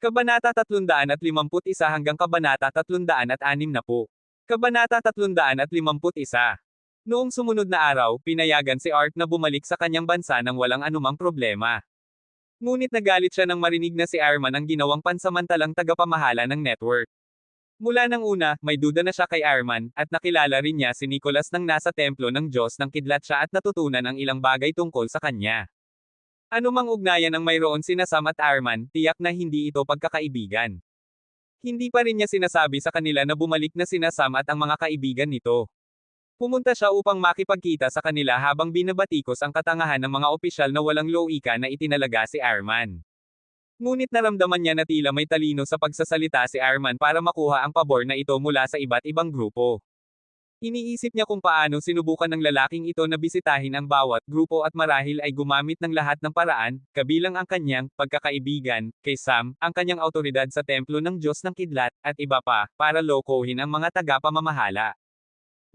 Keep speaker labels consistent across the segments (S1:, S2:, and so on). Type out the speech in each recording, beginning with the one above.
S1: Kabanata 351 hanggang Kabanata 360. Kabanata 351. Noong sumunod na araw, pinayagan si Art na bumalik sa kanyang bansa nang walang anumang problema. Ngunit nagalit siya nang marinig na si Arman ang ginawang pansamantalang tagapamahala ng network. Mula nang una, may duda na siya kay Arman, at nakilala rin niya si Nicholas nang nasa templo ng Diyos ng Kidlat siya at natutunan ang ilang bagay tungkol sa kanya. Anumang ugnayan ang mayroon sina Sam at Arman, tiyak na hindi ito pagkakaibigan. Hindi pa rin niya sinasabi sa kanila na bumalik na sina Sam at ang mga kaibigan nito. Pumunta siya upang makipagkita sa kanila habang binabatikos ang katangahan ng mga opisyal na walang loika na itinalaga si Arman. Ngunit naramdaman niya na tila may talino sa pagsasalita si Arman para makuha ang pabor na ito mula sa iba't ibang grupo. Iniisip niya kung paano sinubukan ng lalaking ito na bisitahin ang bawat grupo at marahil ay gumamit ng lahat ng paraan, kabilang ang kanyang pagkakaibigan kay Sam, ang kanyang awtoridad sa templo ng Diyos ng Kidlat, at iba pa, para lokohin ang mga tagapamamahala.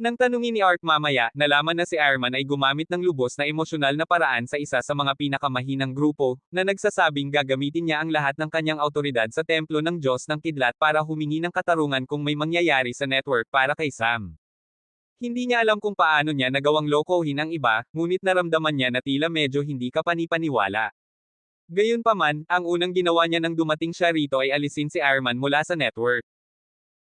S1: Nang tanungin ni Art mamaya, nalaman na si Arman ay gumamit ng lubos na emosyonal na paraan sa isa sa mga pinakamahinang grupo, na nagsasabing gagamitin niya ang lahat ng kanyang awtoridad sa templo ng Diyos ng Kidlat para humingi ng katarungan kung may mangyayari sa network para kay Sam. Hindi niya alam kung paano niya nagawang lokohin ang iba, ngunit naramdaman niya na tila medyo hindi kapanipaniwala. Gayunpaman, ang unang ginawa niya nang dumating siya rito ay alisin si Arman mula sa network.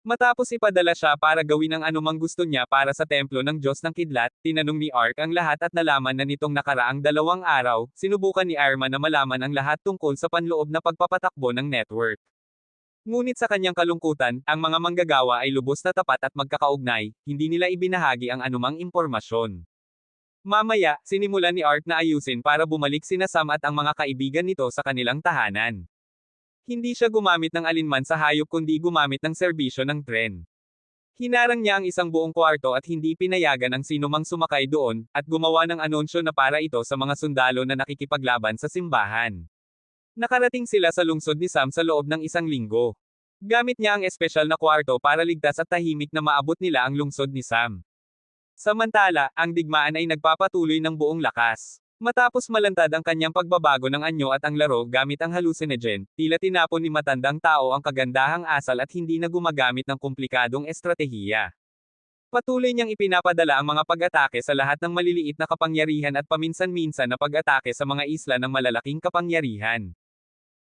S1: Matapos ipadala siya para gawin ang anumang gusto niya para sa templo ng Diyos ng Kidlat, tinanong ni Ark ang lahat at nalaman na nitong nakaraang 2 araw, sinubukan ni Arman na malaman ang lahat tungkol sa panloob na pagpapatakbo ng network. Ngunit sa kanyang kalungkutan, ang mga manggagawa ay lubos na tapat at magkakaugnay, hindi nila ibinahagi ang anumang impormasyon. Mamaya, sinimulan ni Ark na ayusin para bumalik sina Sam at ang mga kaibigan nito sa kanilang tahanan. Hindi siya gumamit ng alinman sa hayop kundi gumamit ng serbisyo ng tren. Hinarang niya ang isang buong kwarto at hindi pinayagan ang sinumang sumakay doon, at gumawa ng anunsyo na para ito sa mga sundalo na nakikipaglaban sa simbahan. Nakarating sila sa lungsod ni Sam sa loob ng 1 linggo. Gamit niya ang espesyal na kwarto para ligtas at tahimik na maabot nila ang lungsod ni Sam. Samantala, ang digmaan ay nagpapatuloy ng buong lakas. Matapos malantad ang kanyang pagbabago ng anyo at ang laro gamit ang hallucinogen, tila tinapon ni matandang tao ang kagandahang asal at hindi na gumagamit ng komplikadong estratehiya. Patuloy niyang ipinapadala ang mga pag-atake sa lahat ng maliliit na kapangyarihan at paminsan-minsan na pag-atake sa mga isla ng malalaking kapangyarihan.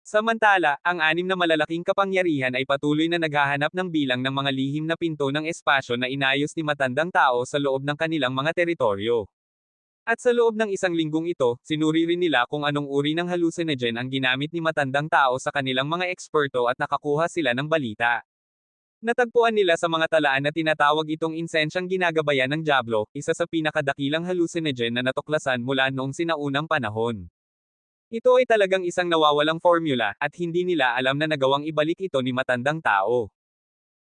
S1: Samantala, ang 6 na malalaking kapangyarihan ay patuloy na naghahanap ng bilang ng mga lihim na pinto ng espasyo na inayos ni matandang tao sa loob ng kanilang mga teritoryo. At sa loob ng 1 linggong ito, sinuri rin nila kung anong uri ng hallucinogen ang ginamit ni matandang tao sa kanilang mga eksperto at nakakuha sila ng balita. Natagpuan nila sa mga talaan na tinatawag itong insensyang ginagabayan ng Diablo, isa sa pinakadakilang hallucinogen na natuklasan mula noong sinaunang panahon. Ito ay talagang isang nawawalang formula, at hindi nila alam na nagawang ibalik ito ni matandang tao.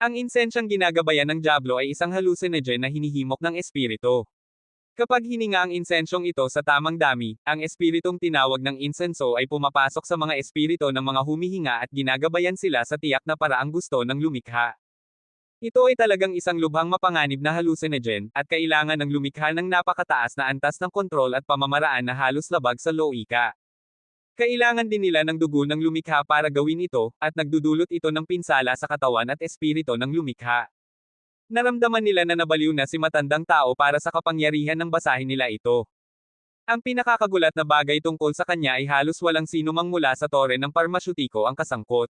S1: Ang insensyang ginagabayan ng Diablo ay isang hallucinogen na hinihimok ng espiritu. Kapag hininga ang insensyong ito sa tamang dami, ang espiritong tinawag ng insenso ay pumapasok sa mga espirito ng mga humihinga at ginagabayan sila sa tiyak na paraang gusto ng lumikha. Ito ay talagang isang lubhang mapanganib na hallucinogen, at kailangan ng lumikha ng napakataas na antas ng kontrol at pamamaraan na halos labag sa loika. Kailangan din nila ng dugo ng lumikha para gawin ito, at nagdudulot ito ng pinsala sa katawan at espirito ng lumikha. Naramdaman nila na nabaliw na si matandang tao para sa kapangyarihan ng basahin nila ito. Ang pinakakagulat na bagay tungkol sa kanya ay halos walang sinumang mula sa tore ng parmasyutiko ang kasangkot.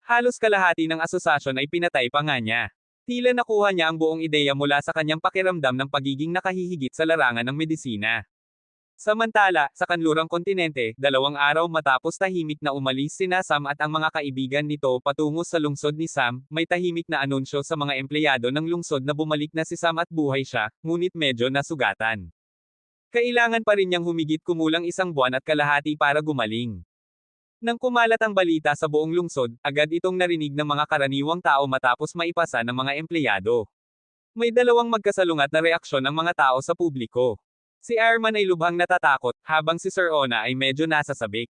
S1: Halos kalahati ng asosasyon ay pinatay pa nga niya. Tila nakuha niya ang buong ideya mula sa kanyang pakiramdam ng pagiging nakahihigit sa larangan ng medisina. Samantala, sa kanlurang kontinente, 2 araw matapos tahimik na umalis sina Sam at ang mga kaibigan nito patungo sa lungsod ni Sam, may tahimik na anunsyo sa mga empleyado ng lungsod na bumalik na si Sam at buhay siya, ngunit medyo nasugatan. Kailangan pa rin niyang humigit kumulang 1 buwan at kalahati para gumaling. Nang kumalat ang balita sa buong lungsod, agad itong narinig ng mga karaniwang tao matapos maipasa ng mga empleyado. May 2 magkasalungat na reaksyon ng mga tao sa publiko. Si Arman ay lubhang natatakot, habang si Sir Ona ay medyo nasasabik.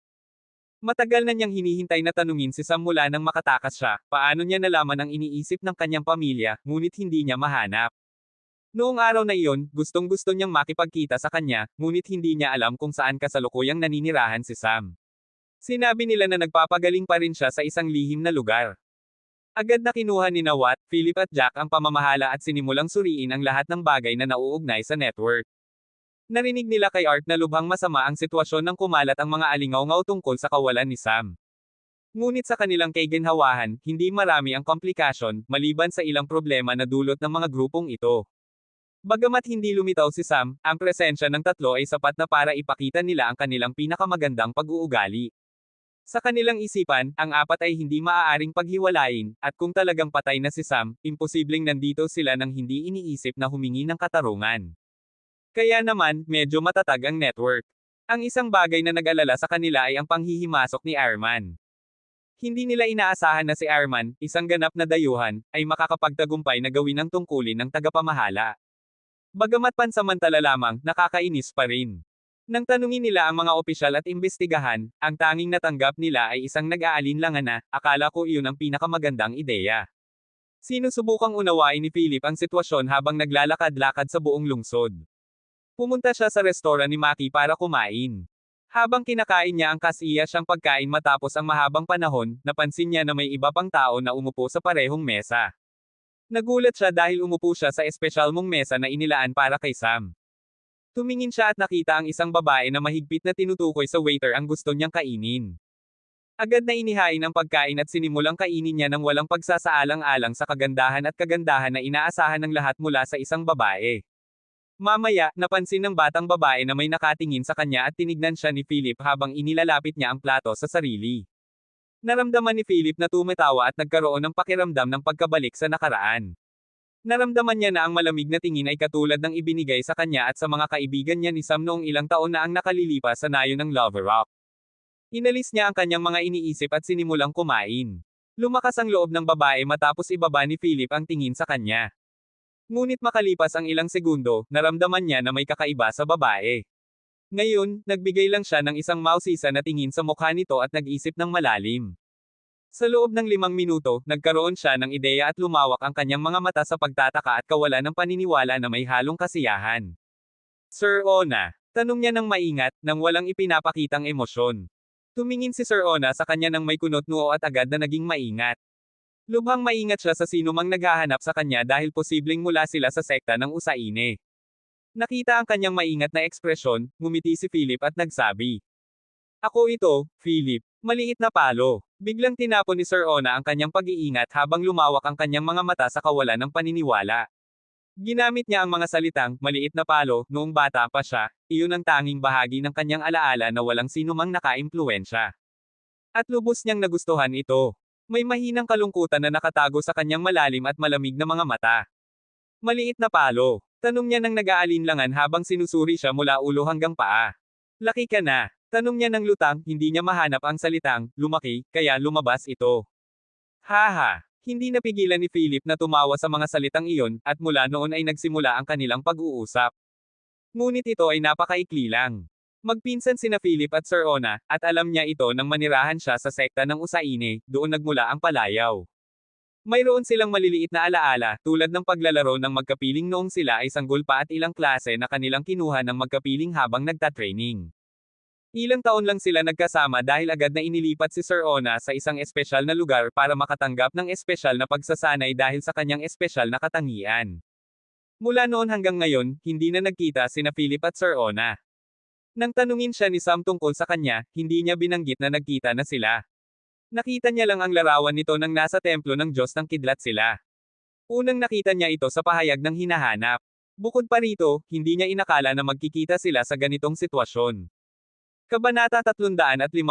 S1: Matagal na niyang hinihintay na tanungin si Sam mula nang makatakas siya, paano niya nalaman ang iniisip ng kanyang pamilya, ngunit hindi niya mahanap. Noong araw na iyon, gustong-gusto niyang makipagkita sa kanya, ngunit hindi niya alam kung saan kasalukuyang naninirahan si Sam. Sinabi nila na nagpapagaling pa rin siya sa isang lihim na lugar. Agad na kinuha ni Watt, Philip at Jack ang pamamahala at sinimulang suriin ang lahat ng bagay na nauugnay sa network. Narinig nila kay Art na lubhang masama ang sitwasyon nang kumalat ang mga alingaw-ngaw tungkol sa kawalan ni Sam. Ngunit sa kanilang kaiginhawahan, hindi marami ang komplikasyon, maliban sa ilang problema na dulot ng mga grupong ito. Bagamat hindi lumitaw si Sam, ang presensya ng tatlo ay sapat na para ipakita nila ang kanilang pinakamagandang pag-uugali. Sa kanilang isipan, ang apat ay hindi maaaring paghiwalayin, at kung talagang patay na si Sam, imposibleng nandito sila nang hindi iniisip na humingi ng katarungan. Kaya naman, medyo matatag ang network. Ang isang bagay na nag-alala sa kanila ay ang panghihimasok ni Ironman. Hindi nila inaasahan na si Ironman, isang ganap na dayuhan, ay makakapagtagumpay na gawin ang tungkulin ng tagapamahala. Bagamat pansamantala lamang, nakakainis pa rin. Nang tanungin nila ang mga opisyal at imbestigahan, ang tanging natanggap nila ay isang nag-aalinlangan na, akala ko iyon ang pinakamagandang ideya. Sinusubukang unawain ni Philip ang sitwasyon habang naglalakad-lakad sa buong lungsod. Pumunta siya sa restoran ni Maki para kumain. Habang kinakain niya ang kasiya siyang pagkain matapos ang mahabang panahon, napansin niya na may iba pang tao na umupo sa parehong mesa. Nagulat siya dahil umupo siya sa espesyal mong mesa na inilaan para kay Sam. Tumingin siya at nakita ang isang babae na mahigpit na tinutukoy sa waiter ang gusto niyang kainin. Agad na inihain ang pagkain at sinimulang kainin niya ng walang pagsasaalang-alang sa kagandahan at kagandahan na inaasahan ng lahat mula sa isang babae. Mamaya, napansin ng batang babae na may nakatingin sa kanya at tinignan siya ni Philip habang inilalapit niya ang plato sa sarili. Naramdaman ni Philip na tumatawa at nagkaroon ng pakiramdam ng pagkabalik sa nakaraan. Naramdaman niya na ang malamig na tingin ay katulad ng ibinigay sa kanya at sa mga kaibigan niya ni Sam noong ilang taon na ang nakalilipas sa nayon ng Love Rock. Inalis niya ang kanyang mga iniisip at sinimulang kumain. Lumakas ang loob ng babae matapos ibaba ni Philip ang tingin sa kanya. Ngunit makalipas ang ilang segundo, naramdaman niya na may kakaiba sa babae. Ngayon, nagbigay lang siya ng isang mausisa na tingin sa mukha nito at nag-isip ng malalim. Sa loob ng 5 minuto, nagkaroon siya ng ideya at lumawak ang kanyang mga mata sa pagtataka at kawalan ng paniniwala na may halong kasiyahan. Sir Ona, tanong niya ng maingat, nang walang ipinapakitang emosyon. Tumingin si Sir Ona sa kanya ng may kunot noo at agad na naging maingat. Lubhang maingat siya sa sinumang naghahanap sa kanya dahil posibleng mula sila sa sekta ng Usaine. Nakita ang kanyang maingat na ekspresyon, ngumiti si Philip at nagsabi. Ako ito, Philip. Maliit na palo. Biglang tinapon ni Sir Ona ang kanyang pag-iingat habang lumawak ang kanyang mga mata sa kawalan ng paniniwala. Ginamit niya ang mga salitang, maliit na palo, noong bata pa siya, iyon ang tanging bahagi ng kanyang alaala na walang sinumang nakaimpluwensya. At lubos niyang nagustuhan ito. May mahinang kalungkutan na nakatago sa kanyang malalim at malamig na mga mata. Maliit na palo. Tanong niya nang nag-aalinlangan habang sinusuri siya mula ulo hanggang paa. Laki ka na. Tanong niya ng lutang, hindi niya mahanap ang salitang, lumaki, kaya lumabas ito. Haha! Hindi napigilan ni Philip na tumawa sa mga salitang iyon, at mula noon ay nagsimula ang kanilang pag-uusap. Ngunit ito ay napakaikli lang. Magpinsan sina Philip at Sir Ona, at alam niya ito nang manirahan siya sa sekta ng Usaine, doon nagmula ang palayaw. Mayroon silang maliliit na alaala, tulad ng paglalaro ng magkapiling noong sila ay sanggol pa at ilang klase na kanilang kinuha ng magkapiling habang nagtatraining. Ilang taon lang sila nagkasama dahil agad na inilipat si Sir Ona sa isang espesyal na lugar para makatanggap ng espesyal na pagsasanay dahil sa kanyang espesyal na katangian. Mula noon hanggang ngayon, hindi na nagkita sina Philip at Sir Ona. Nang tanungin siya ni Sam tungkol sa kanya, hindi niya binanggit na nagkita na sila. Nakita niya lang ang larawan nito nang nasa templo ng Diyos ng Kidlat sila. Unang nakita niya ito sa pahayag ng hinahanap. Bukod pa rito, hindi niya inakala na magkikita sila sa ganitong sitwasyon. Kabanata 352.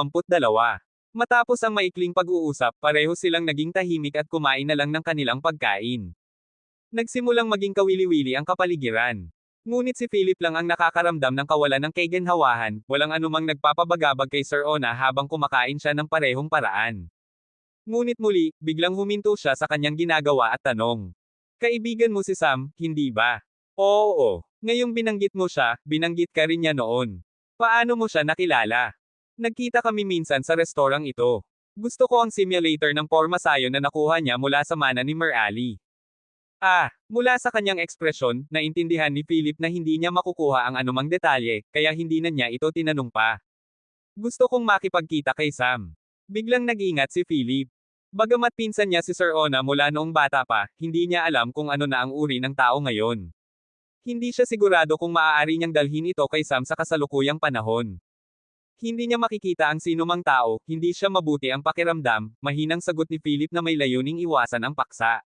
S1: Matapos ang maikling pag-uusap, pareho silang naging tahimik at kumain na lang ng kanilang pagkain. Nagsimulang maging kawili-wili ang kapaligiran. Ngunit si Philip lang ang nakakaramdam ng kawalan ng kaiganhawahan, walang anumang nagpapabagabag kay Sir Ona habang kumakain siya ng parehong paraan. Ngunit muli, biglang huminto siya sa kanyang ginagawa at tanong. Kaibigan mo si Sam, hindi ba? Oo. Ngayong binanggit mo siya, binanggit ka rin niya noon. Paano mo siya nakilala? Nagkita kami minsan sa restorang ito. Gusto ko ang simulator ng pormasayo na nakuha niya mula sa mana ni Mer Ali. Mula sa kanyang ekspresyon, naintindihan ni Philip na hindi niya makukuha ang anumang detalye, kaya hindi na niya ito tinanong pa. Gusto kong makipagkita kay Sam. Biglang nag-ingat si Philip. Bagamat pinsan niya si Sir Ona mula noong bata pa, hindi niya alam kung ano na ang uri ng tao ngayon. Hindi siya sigurado kung maaari niyang dalhin ito kay Sam sa kasalukuyang panahon. Hindi niya makikita ang sinumang tao, hindi siya mabuti ang pakiramdam, mahinang sagot ni Philip na may layuning iwasan ang paksa.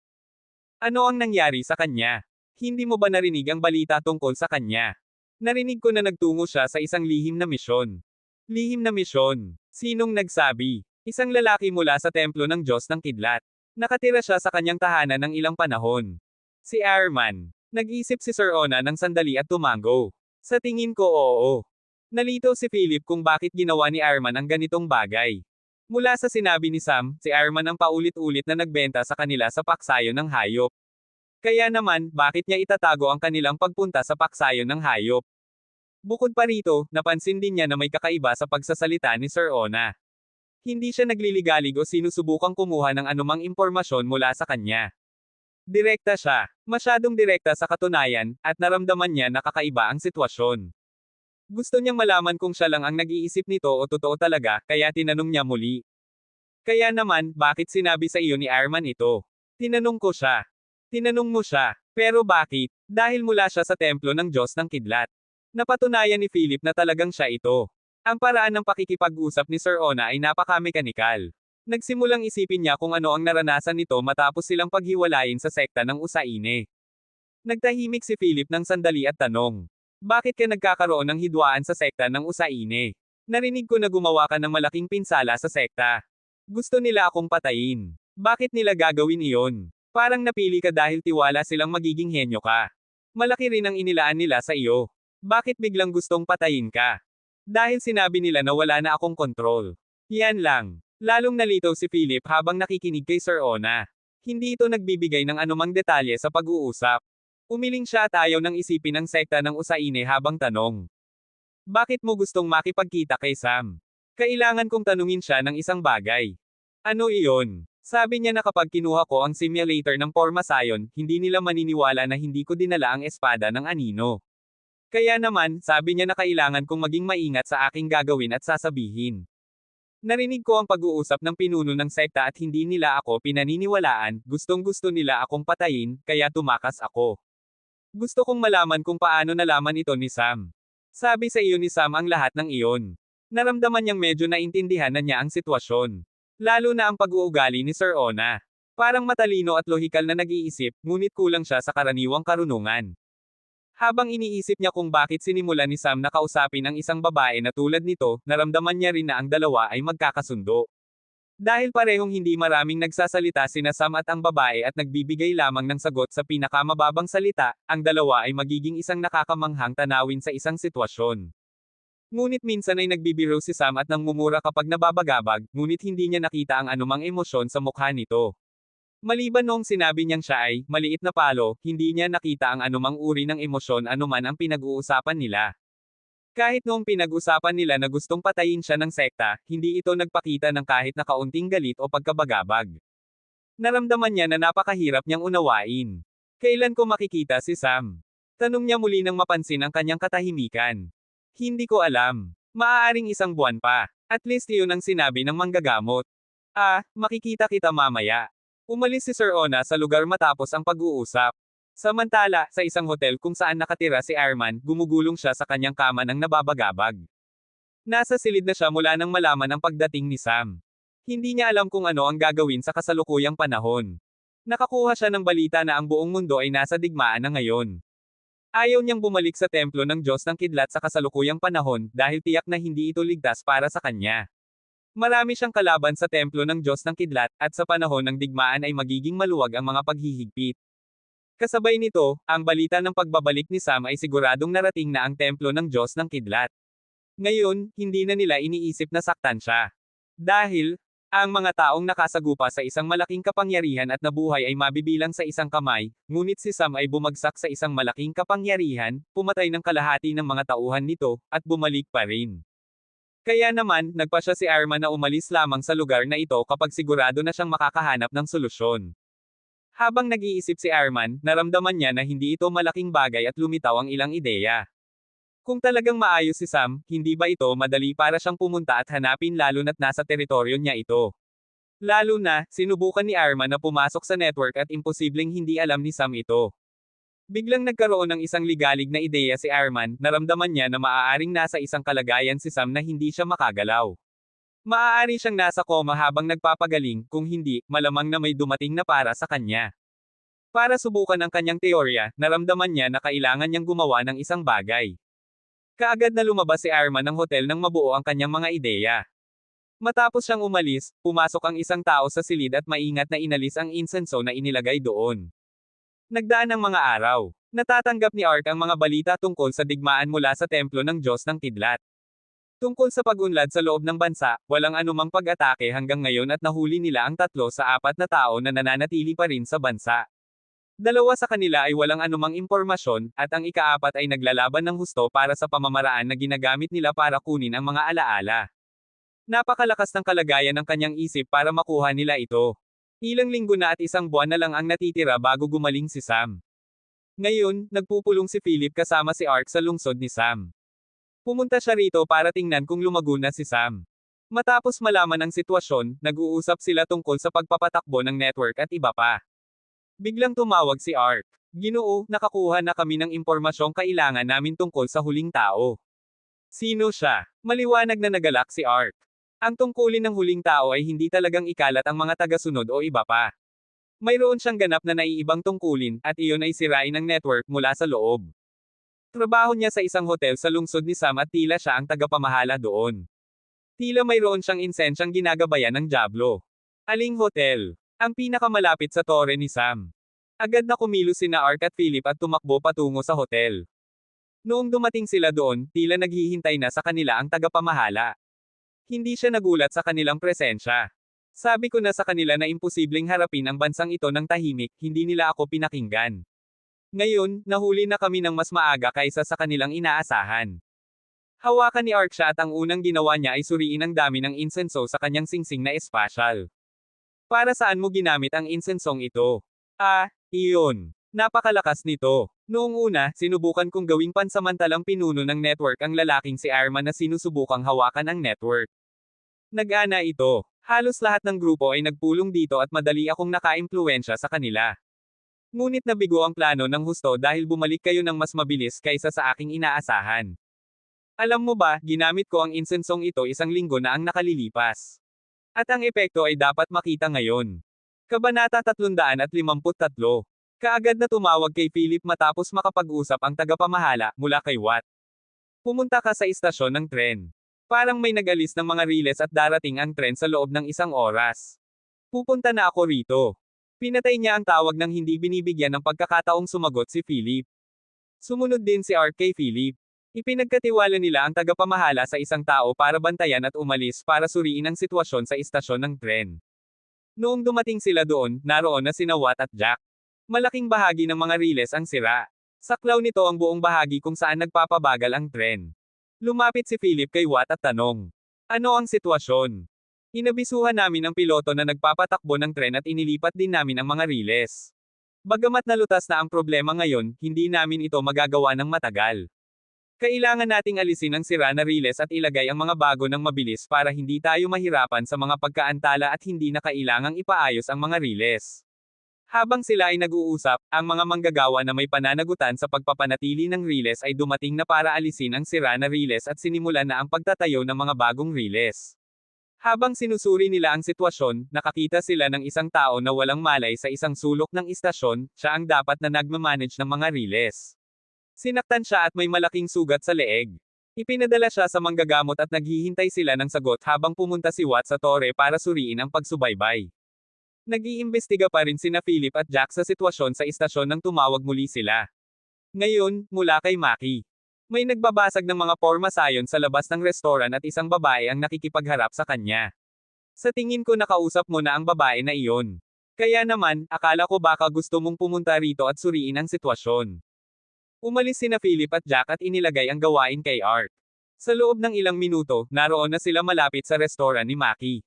S1: Ano ang nangyari sa kanya? Hindi mo ba narinig ang balita tungkol sa kanya? Narinig ko na nagtungo siya sa isang lihim na misyon. Lihim na misyon. Sinong nagsabi? Isang lalaki mula sa templo ng Diyos ng Kidlat. Nakatira siya sa kanyang tahanan ng ilang panahon. Si Arman. Nag-isip si Sir Ona ng sandali at tumango. Sa tingin ko oo. Nalito si Philip kung bakit ginawa ni Arman ang ganitong bagay. Mula sa sinabi ni Sam, si Arman ang paulit-ulit na nagbenta sa kanila sa paksayon ng hayop. Kaya naman, bakit niya itatago ang kanilang pagpunta sa paksayon ng hayop? Bukod pa rito, napansin din niya na may kakaiba sa pagsasalita ni Sir Ona. Hindi siya nagliligalig o sinusubukang kumuha ng anumang impormasyon mula sa kanya. Direkta siya, masyadong direkta sa katunayan, at naramdaman niya na kakaiba ang sitwasyon. Gusto niyang malaman kung siya lang ang nag-iisip nito o totoo talaga, kaya tinanong niya muli. Kaya naman, bakit sinabi sa iyo ni Arman ito? Tinanong ko siya. Tinanong mo siya. Pero bakit? Dahil mula siya sa templo ng Diyos ng Kidlat. Napatunayan ni Philip na talagang siya ito. Ang paraan ng pakikipag-usap ni Sir Ona ay napaka-mekanikal. Nagsimulang isipin niya kung ano ang naranasan nito matapos silang paghiwalayin sa sekta ng Usaine. Nagtahimik si Philip ng sandali at tanong. Bakit ka nagkakaroon ng hidwaan sa sekta ng Usaine? Narinig ko na gumawa ka ng malaking pinsala sa sekta. Gusto nila akong patayin. Bakit nila gagawin iyon? Parang napili ka dahil tiwala silang magiging henyo ka. Malaki rin ang inilaan nila sa iyo. Bakit biglang gustong patayin ka? Dahil sinabi nila na wala na akong kontrol. Yan lang. Lalong nalito si Philip habang nakikinig kay Sir Ona. Hindi ito nagbibigay ng anumang detalye sa pag-uusap. Umiling siya at ayaw nang isipin ang sekta ng Usaine habang tanong. Bakit mo gustong makipagkita kay Sam? Kailangan kong tanungin siya ng isang bagay. Ano iyon? Sabi niya na kapag kinuha ko ang simulator ng Pormasayon, hindi nila maniniwala na hindi ko dinala ang espada ng anino. Kaya naman, sabi niya na kailangan kong maging maingat sa aking gagawin at sasabihin. Narinig ko ang pag-uusap ng pinuno ng sekta at hindi nila ako pinaniniwalaan, gustong-gusto nila akong patayin, kaya tumakas ako. Gusto kong malaman kung paano nalaman ito ni Sam. Sabi sa iyo ni Sam ang lahat ng iyon. Naramdaman niyang medyo naintindihan na niya ang sitwasyon. Lalo na ang pag-uugali ni Sir Ona. Parang matalino at lohikal na nag-iisip, ngunit kulang siya sa karaniwang karunungan. Habang iniisip niya kung bakit sinimulan ni Sam na kausapin ang isang babae na tulad nito, naramdaman niya rin na ang dalawa ay magkakasundo. Dahil parehong hindi maraming nagsasalita sina Sam at ang babae at nagbibigay lamang ng sagot sa pinakamababang salita, ang dalawa ay magiging isang nakakamanghang tanawin sa isang sitwasyon. Ngunit minsan ay nagbibiro si Sam at nangmumura kapag nababagabag, ngunit hindi niya nakita ang anumang emosyon sa mukha nito. Maliban noong sinabi niyang siya ay maliit na palo, hindi niya nakita ang anumang uri ng emosyon anuman ang pinag-uusapan nila. Kahit noong pinag-usapan nila na gustong patayin siya ng sekta, hindi ito nagpakita ng kahit na kaunting galit o pagkabagabag. Naramdaman niya na napakahirap niyang unawain. Kailan ko makikita si Sam? Tanong niya muli nang mapansin ang kanyang katahimikan. Hindi ko alam. Maaaring isang buwan pa. At least iyon ang sinabi ng manggagamot. Makikita kita mamaya. Umalis si Sir Ona sa lugar matapos ang pag-uusap. Samantala, sa isang hotel kung saan nakatira si Arman, gumugulong siya sa kanyang kama ng nababagabag. Nasa silid na siya mula nang malaman ang pagdating ni Sam. Hindi niya alam kung ano ang gagawin sa kasalukuyang panahon. Nakakuha siya ng balita na ang buong mundo ay nasa digmaan na ngayon. Ayaw niyang bumalik sa templo ng Diyos ng Kidlat sa kasalukuyang panahon dahil tiyak na hindi ito ligtas para sa kanya. Marami siyang kalaban sa templo ng Diyos ng Kidlat at sa panahon ng digmaan ay magiging maluwag ang mga paghihigpit. Kasabay nito, ang balita ng pagbabalik ni Sam ay siguradong narating na ang templo ng Diyos ng Kidlat. Ngayon, hindi na nila iniisip na saktan siya. Dahil, ang mga taong nakasagupa sa isang malaking kapangyarihan at nabuhay ay mabibilang sa isang kamay, ngunit si Sam ay bumagsak sa isang malaking kapangyarihan, pumatay ng kalahati ng mga tauhan nito, at bumalik pa rin. Kaya naman, nagpasya si Arman na umalis lamang sa lugar na ito kapag sigurado na siyang makakahanap ng solusyon. Habang nag-iisip si Arman, naramdaman niya na hindi ito malaking bagay at lumitaw ang ilang ideya. Kung talagang maayos si Sam, hindi ba ito madali para siyang pumunta at hanapin lalo na't nasa teritoryo niya ito? Lalo na, sinubukan ni Arman na pumasok sa network at imposibleng hindi alam ni Sam ito. Biglang nagkaroon ng isang ligalig na ideya si Arman, naramdaman niya na maaaring nasa isang kalagayan si Sam na hindi siya makagalaw. Maaari siyang nasa koma habang nagpapagaling, kung hindi, malamang na may dumating na para sa kanya. Para subukan ang kanyang teorya, naramdaman niya na kailangan niyang gumawa ng isang bagay. Kaagad na lumabas si Arman ng hotel nang mabuo ang kanyang mga ideya. Matapos siyang umalis, pumasok ang isang tao sa silid at maingat na inalis ang insenso na inilagay doon. Nagdaan ang mga araw. Natatanggap ni Ark ang mga balita tungkol sa digmaan mula sa templo ng Diyos ng Kidlat. Tungkol sa pag-unlad sa loob ng bansa, walang anumang pag-atake hanggang ngayon at nahuli nila ang 3 sa 4 na tao na nananatili pa rin sa bansa. 2 sa kanila ay walang anumang impormasyon, at ang ika-4 ay naglalaban ng husto para sa pamamaraan na ginagamit nila para kunin ang mga alaala. Napakalakas ng kalagayan ng kanyang isip para makuha nila ito. Ilang linggo na at 1 buwan na lang ang natitira bago gumaling si Sam. Ngayon, nagpupulong si Philip kasama si Ark sa lungsod ni Sam. Pumunta siya rito para tingnan kung lumago na si Sam. Matapos malaman ang sitwasyon, nag-uusap sila tungkol sa pagpapatakbo ng network at iba pa. Biglang tumawag si Ark. Ginoo, nakakuha na kami ng impormasyong kailangan namin tungkol sa huling tao. Sino siya? Maliwanag na nagalak si Ark. Ang tungkulin ng huling tao ay hindi talagang ikalat ang mga tagasunod o iba pa. Mayroon siyang ganap na naiibang tungkulin, at iyon ay sirain ang network mula sa loob. Trabaho niya sa isang hotel sa lungsod ni Sam at tila siya ang tagapamahala doon. Tila mayroon siyang insensyang ginagabayan ng dyablo. Aling hotel? Ang pinakamalapit sa tore ni Sam. Agad na kumilos sina Ark at Philip at tumakbo patungo sa hotel. Noong dumating sila doon, tila naghihintay na sa kanila ang tagapamahala. Hindi siya nagulat sa kanilang presensya. Sabi ko na sa kanila na imposibleng harapin ang bansang ito ng tahimik, hindi nila ako pinakinggan. Ngayon, nahuli na kami ng mas maaga kaysa sa kanilang inaasahan. Hawakan ni Ark siya at ang unang ginawa niya ay suriin ang dami ng insenso sa kanyang singsing na espasyal. Para saan mo ginamit ang insensong ito? Iyon. Napakalakas nito. Noong una, sinubukan kong gawing pansamantalang pinuno ng network ang lalaking si Arman na sinusubukang hawakan ang network. Nag-ana ito. Halos lahat ng grupo ay nagpulong dito at madali akong naka-impluwensya sa kanila. Ngunit nabigo ang plano ng husto dahil bumalik kayo ng mas mabilis kaysa sa aking inaasahan. Alam mo ba, ginamit ko ang insensong ito 1 linggo na ang nakalilipas. At ang epekto ay dapat makita ngayon. Kabanata 353. Kaagad na tumawag kay Philip matapos makapag-usap ang tagapamahala, mula kay Watt. Pumunta ka sa istasyon ng tren. Parang may nag-alis ng mga riles at darating ang tren sa loob ng 1 oras. Pupunta na ako rito. Pinatay niya ang tawag nang hindi binibigyan ng pagkakataong sumagot si Philip. Sumunod din si Ark kay Philip. Ipinagkatiwala nila ang tagapamahala sa isang tao para bantayan at umalis para suriin ang sitwasyon sa istasyon ng tren. Noong dumating sila doon, naroon na sina Watt at Jack. Malaking bahagi ng mga riles ang sira. Saklaw nito ang buong bahagi kung saan nagpapabagal ang tren. Lumapit si Philip kay Watt at tanong, ano ang sitwasyon? Inabisuhan namin ang piloto na nagpapatakbo ng tren at inilipat din namin ang mga riles. Bagamat nalutas na ang problema ngayon, hindi namin ito magagawa ng matagal. Kailangan nating alisin ang sira na riles at ilagay ang mga bago ng mabilis para hindi tayo mahirapan sa mga pagkaantala at hindi na kailangang ipaayos ang mga riles. Habang sila ay nag-uusap, ang mga manggagawa na may pananagutan sa pagpapanatili ng riles ay dumating na para alisin ang sira na riles at sinimulan na ang pagtatayo ng mga bagong riles. Habang sinusuri nila ang sitwasyon, nakakita sila ng isang tao na walang malay sa isang sulok ng istasyon, siya ang dapat na nagmamanage ng mga riles. Sinaktan siya at may malaking sugat sa leeg. Ipinadala siya sa manggagamot at naghihintay sila ng sagot habang pumunta si Watt sa tore para suriin ang pagsubaybay. Nag-iimbestiga pa rin sina Philip at Jack sa sitwasyon sa istasyon nang tumawag muli sila. Ngayon, mula kay Maki. May nagbabasag ng mga pormasayon sa labas ng restoran at isang babae ang nakikipagharap sa kanya. Sa tingin ko nakausap mo na ang babae na iyon. Kaya naman, akala ko baka gusto mong pumunta rito at suriin ang sitwasyon. Umalis sina Philip at Jack at inilagay ang gawain kay Ark. Sa loob ng ilang minuto, naroon na sila malapit sa restoran ni Maki.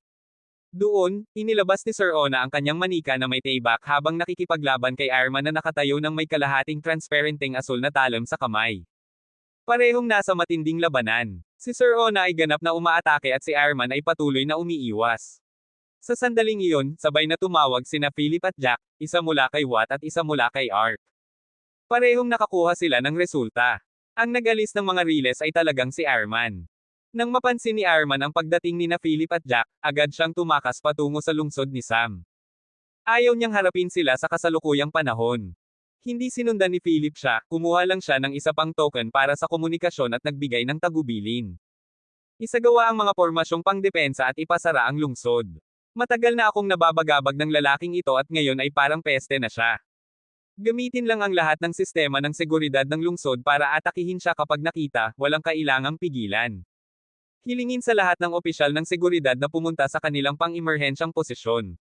S1: Doon, inilabas ni Sir Ona ang kanyang manika na may taybak habang nakikipaglaban kay Arman na nakatayo ng may kalahating transparenting asul na talam sa kamay. Parehong nasa matinding labanan. Si Sir Ona ay ganap na umaatake at si Ironman ay patuloy na umiiwas. Sa sandaling iyon, sabay na tumawag sina Philip at Jack, isa mula kay Watt at isa mula kay Ark. Parehong nakakuha sila ng resulta. Ang nag-alis ng mga riles ay talagang si Ironman. Nang mapansin ni Ironman ang pagdating ni na Philip at Jack, agad siyang tumakas patungo sa lungsod ni Sam. Ayaw niyang harapin sila sa kasalukuyang panahon. Hindi sinundan ni Philip siya, kumuha lang siya ng isa pang token para sa komunikasyon at nagbigay ng tagubilin. Isagawa ang mga pormasyong pangdepensa at ipasara ang lungsod. Matagal na akong nababagabag ng lalaking ito at ngayon ay parang peste na siya. Gamitin lang ang lahat ng sistema ng seguridad ng lungsod para atakihin siya kapag nakita, walang kailangang pigilan. Hilingin sa lahat ng opisyal ng seguridad na pumunta sa kanilang pang-emerhensyang posisyon.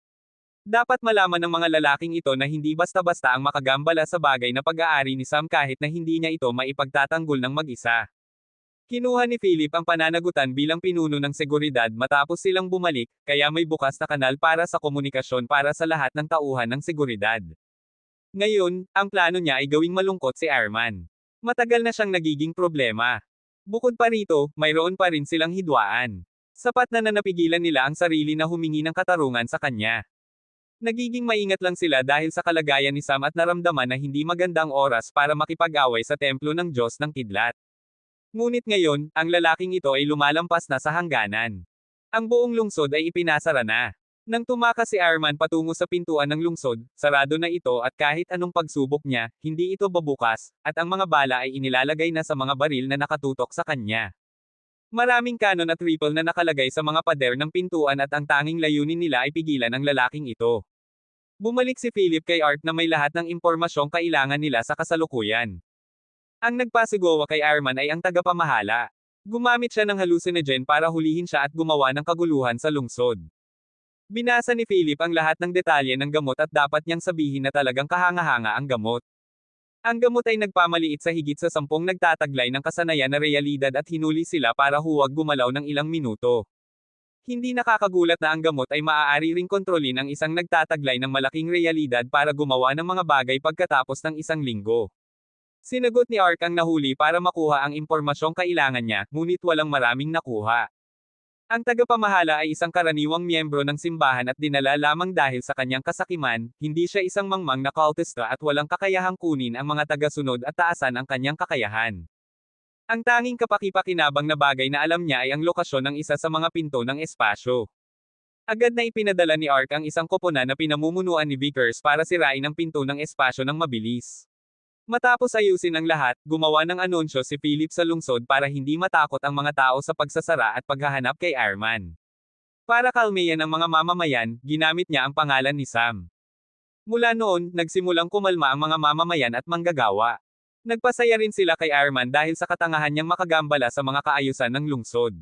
S1: Dapat malaman ng mga lalaking ito na hindi basta-basta ang makagambala sa bagay na pag-aari ni Sam kahit na hindi niya ito maipagtatanggol ng mag-isa. Kinuha ni Philip ang pananagutan bilang pinuno ng seguridad matapos silang bumalik, kaya may bukas na kanal para sa komunikasyon para sa lahat ng tauhan ng seguridad. Ngayon, ang plano niya ay gawing malungkot si Ironman. Matagal na siyang nagiging problema. Bukod pa rito, mayroon pa rin silang hidwaan. Sapat na napigilan nila ang sarili na humingi ng katarungan sa kanya. Nagiging maingat lang sila dahil sa kalagayan ni Sam at naramdaman na hindi magandang oras para makipag-away sa templo ng Diyos ng Kidlat. Ngunit ngayon, ang lalaking ito ay lumalampas na sa hangganan. Ang buong lungsod ay ipinasara na. Nang tumakas si Ironman patungo sa pintuan ng lungsod, sarado na ito at kahit anong pagsubok niya, hindi ito babukas, at ang mga bala ay inilalagay na sa mga baril na nakatutok sa kanya. Maraming kanon at rifle na nakalagay sa mga pader ng pintuan at ang tanging layunin nila ay pigilan ang lalaking ito. Bumalik si Philip kay Art na may lahat ng impormasyong kailangan nila sa kasalukuyan. Ang nagpasigawa kay Ironman ay ang tagapamahala. Gumamit siya ng hallucinogen para hulihin siya at gumawa ng kaguluhan sa lungsod. Binasa ni Philip ang lahat ng detalye ng gamot at dapat niyang sabihin na talagang kahanga-hanga ang gamot. Ang gamot ay nagpamaliit sa higit sa 10 nagtataglay ng kasanayan na realidad at hinuli sila para huwag gumalaw ng ilang minuto. Hindi nakakagulat na ang gamot ay maaari ring kontrolin ang isang nagtataglay ng malaking realidad para gumawa ng mga bagay pagkatapos ng isang linggo. Sinagot ni Ark ang nahuli para makuha ang impormasyong kailangan niya, ngunit walang maraming nakuha. Ang tagapamahala ay isang karaniwang miyembro ng simbahan at dinala lamang dahil sa kanyang kasakiman, hindi siya isang mangmang na kultista at walang kakayahang kunin ang mga tagasunod at taasan ang kanyang kakayahan. Ang tanging kapaki-pakinabang na bagay na alam niya ay ang lokasyon ng isa sa mga pinto ng espasyo. Agad na ipinadala ni Ark ang isang koponan na pinamumunuan ni Vickers para sirain ang pinto ng espasyo ng mabilis. Matapos ayusin ang lahat, gumawa ng anunsyo si Philip sa lungsod para hindi matakot ang mga tao sa pagsasara at paghahanap kay Ironman. Para kalmeyan ang mga mamamayan, ginamit niya ang pangalan ni Sam. Mula noon, nagsimulang kumalma ang mga mamamayan at manggagawa. Nagpasaya rin sila kay Ironman dahil sa katangahan niyang makagambala sa mga kaayusan ng lungsod.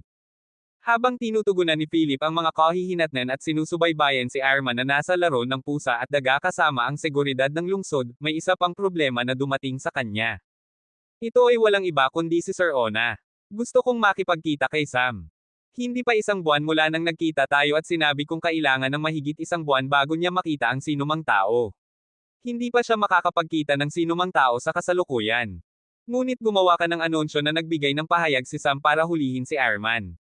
S1: Habang tinutugunan ni Philip ang mga kahihinatnan at sinusubaybayan si Ironman na nasa laro ng pusa at daga kasama ang seguridad ng lungsod, may isa pang problema na dumating sa kanya. Ito ay walang iba kundi si Sir Ona. Gusto kong makipagkita kay Sam. Hindi pa isang buwan mula nang nagkita tayo at sinabi kong kailangan ng mahigit isang buwan bago niya makita ang sinumang tao. Hindi pa siya makakapagkita ng sinumang tao sa kasalukuyan. Ngunit gumawa ka ng anunsyo na nagbigay ng pahayag si Sam para hulihin si Ironman.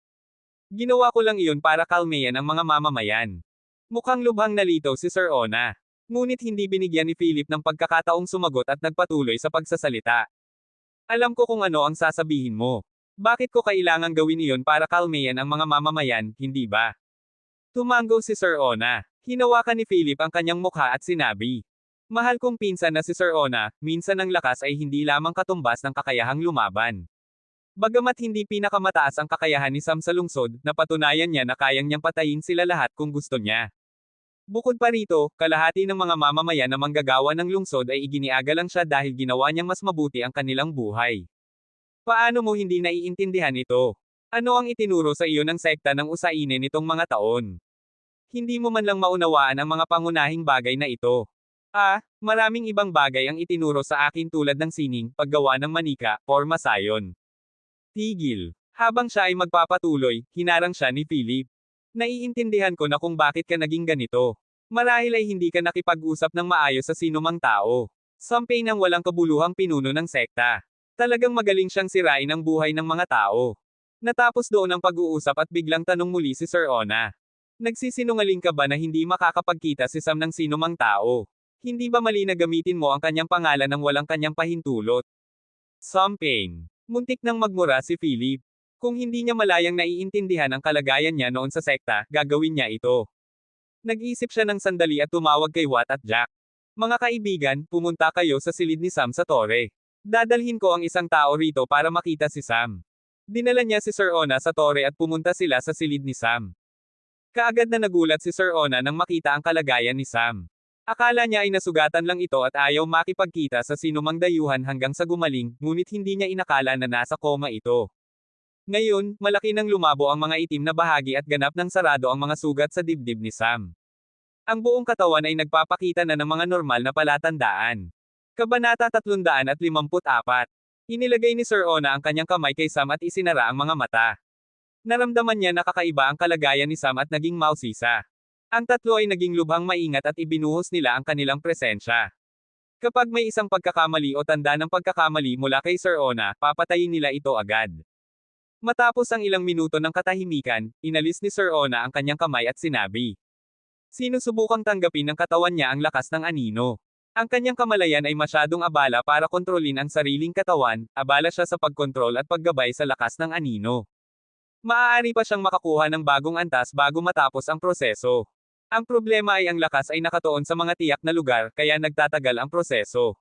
S1: Ginawa ko lang iyon para kalmeyan ang mga mamamayan. Mukhang lubhang nalito si Sir Ona. Ngunit hindi binigyan ni Philip ng pagkakataong sumagot at nagpatuloy sa pagsasalita. Alam ko kung ano ang sasabihin mo. Bakit ko kailangang gawin iyon para kalmeyan ang mga mamamayan, hindi ba? Tumango si Sir Ona. Hinawakan ni Philip ang kanyang mukha at sinabi. Mahal kong pinsan na si Sir Ona, minsan ang lakas ay hindi lamang katumbas ng kakayahang lumaban. Bagamat hindi pinakamataas ang kakayahan ni Sam sa lungsod, napatunayan niya na kayang niyang patayin sila lahat kung gusto niya. Bukod pa rito, kalahati ng mga mamamayan na manggagawa ng lungsod ay iginiaga lang siya dahil ginawa niyang mas mabuti ang kanilang buhay. Paano mo hindi naiintindihan ito? Ano ang itinuro sa iyo ng sekta ng Usaine nitong mga taon? Hindi mo man lang maunawaan ang mga pangunahing bagay na ito. Maraming ibang bagay ang itinuro sa akin tulad ng sining, paggawa ng manika, porma sayon. Tigil. Habang siya ay magpapatuloy, hinarang siya ni Philip. Naiintindihan ko na kung bakit ka naging ganito. Marahil ay hindi ka nakipag-usap ng maayos sa sinumang tao. Sampay ng walang kabuluhang pinuno ng sekta. Talagang magaling siyang sirain ang buhay ng mga tao. Natapos doon ang pag-uusap at biglang tanong muli si Sir Ona. Nagsisinungaling ka ba na hindi makakapagkita si Sam ng sinumang tao? Hindi ba mali na gamitin mo ang kanyang pangalan ng walang kanyang pahintulot? Something. Muntik nang magmura si Philip. Kung hindi niya malayang naiintindihan ang kalagayan niya noon sa sekta, gagawin niya ito. Nag-isip siya ng sandali at tumawag kay Watt at Jack. Mga kaibigan, pumunta kayo sa silid ni Sam sa tore. Dadalhin ko ang isang tao rito para makita si Sam. Dinala niya si Sir Ona sa tore at pumunta sila sa silid ni Sam. Kaagad na nagulat si Sir Ona nang makita ang kalagayan ni Sam. Akala niya ay nasugatan lang ito at ayaw makipagkita sa sinumang dayuhan hanggang sa gumaling, ngunit hindi niya inakala na nasa koma ito. Ngayon, malaki nang lumabo ang mga itim na bahagi at ganap ng sarado ang mga sugat sa dibdib ni Sam. Ang buong katawan ay nagpapakita na ng mga normal na palatandaan. Kabanata 354. Inilagay ni Sir Ona ang kanyang kamay kay Sam at isinara ang mga mata. Naramdaman niya na kakaiba ang kalagayan ni Sam at naging mausisa. Ang tatlo ay naging lubhang maingat at ibinuhos nila ang kanilang presensya. Kapag may isang pagkakamali o tanda ng pagkakamali mula kay Sir Ona, papatayin nila ito agad. Matapos ang ilang minuto ng katahimikan, inalis ni Sir Ona ang kanyang kamay at sinabi. Sinusubukang tanggapin ng katawan niya ang lakas ng anino. Ang kanyang kamalayan ay masyadong abala para kontrolin ang sariling katawan, abala siya sa pagkontrol at paggabay sa lakas ng anino. Maaari pa siyang makakuha ng bagong antas bago matapos ang proseso. Ang problema ay ang lakas ay nakatuon sa mga tiyak na lugar, kaya nagtatagal ang proseso.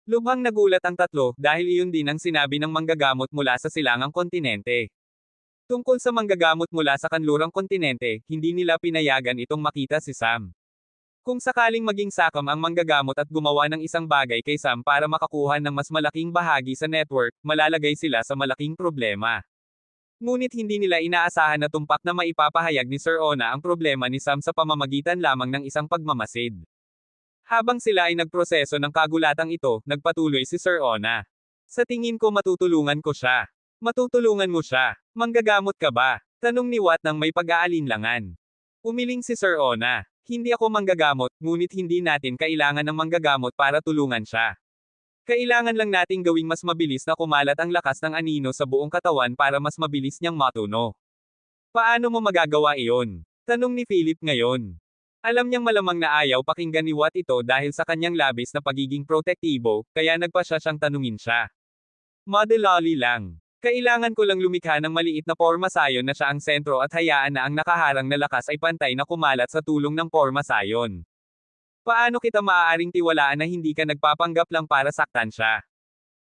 S1: Lubhang nagulat ang tatlo dahil iyon din ang sinabi ng manggagamot mula sa silangang kontinente. Tungkol sa manggagamot mula sa kanlurang kontinente, hindi nila pinayagan itong makita si Sam. Kung sakaling maging sakam ang manggagamot at gumawa ng isang bagay kay Sam para makakuha ng mas malaking bahagi sa network, malalagay sila sa malaking problema. Ngunit hindi nila inaasahan na tumpak na maipapahayag ni Sir Ona ang problema ni Sam sa pamamagitan lamang ng isang pagmamasid. Habang sila ay nagproseso ng kagulatang ito, nagpatuloy si Sir Ona. Sa tingin ko matutulungan ko siya. Matutulungan mo siya. Manggagamot ka ba? Tanong ni Watt nang may pag-aalinlangan. Umiling si Sir Ona. Hindi ako manggagamot, ngunit hindi natin kailangan ng manggagamot para tulungan siya. Kailangan lang nating gawing mas mabilis na kumalat ang lakas ng anino sa buong katawan para mas mabilis niyang matuno. Paano mo magagawa iyon? Tanong ni Philip ngayon. Alam niyang malamang na ayaw pakinggan ni Watt ito dahil sa kanyang labis na pagiging protektibo, kaya nagpasya siyang tanungin siya. Madalali lang. Kailangan ko lang lumikha ng maliit na porma sayon na siya ang sentro at hayaan na ang nakaharang na lakas ay pantay na kumalat sa tulong ng porma sayon. Paano kita maaaring tiwalaan na hindi ka nagpapanggap lang para saktan siya?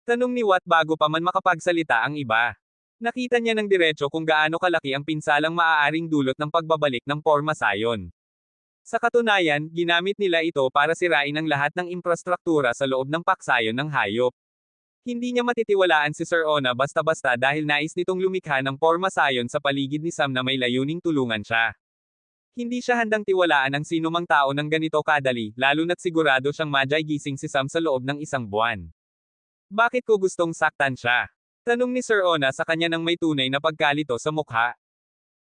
S1: Tanong ni Watt bago pa man makapagsalita ang iba. Nakita niya ng diretso kung gaano kalaki ang pinsalang maaaring dulot ng pagbabalik ng porma sayon. Sa katunayan, ginamit nila ito para sirain ang lahat ng infrastruktura sa loob ng paksayon ng hayop. Hindi niya matitiwalaan si Sir Ona basta-basta dahil nais nitong lumikha ng porma sayon sa paligid ni Sam na may layuning tulungan siya. Hindi siya handang tiwalaan ang sinumang tao ng ganito kadali, lalo na't sigurado siyang majay gising si Sam sa loob ng isang buwan. Bakit ko gustong saktan siya? Tanong ni Sir Ona sa kanya nang may tunay na pagkalito sa mukha.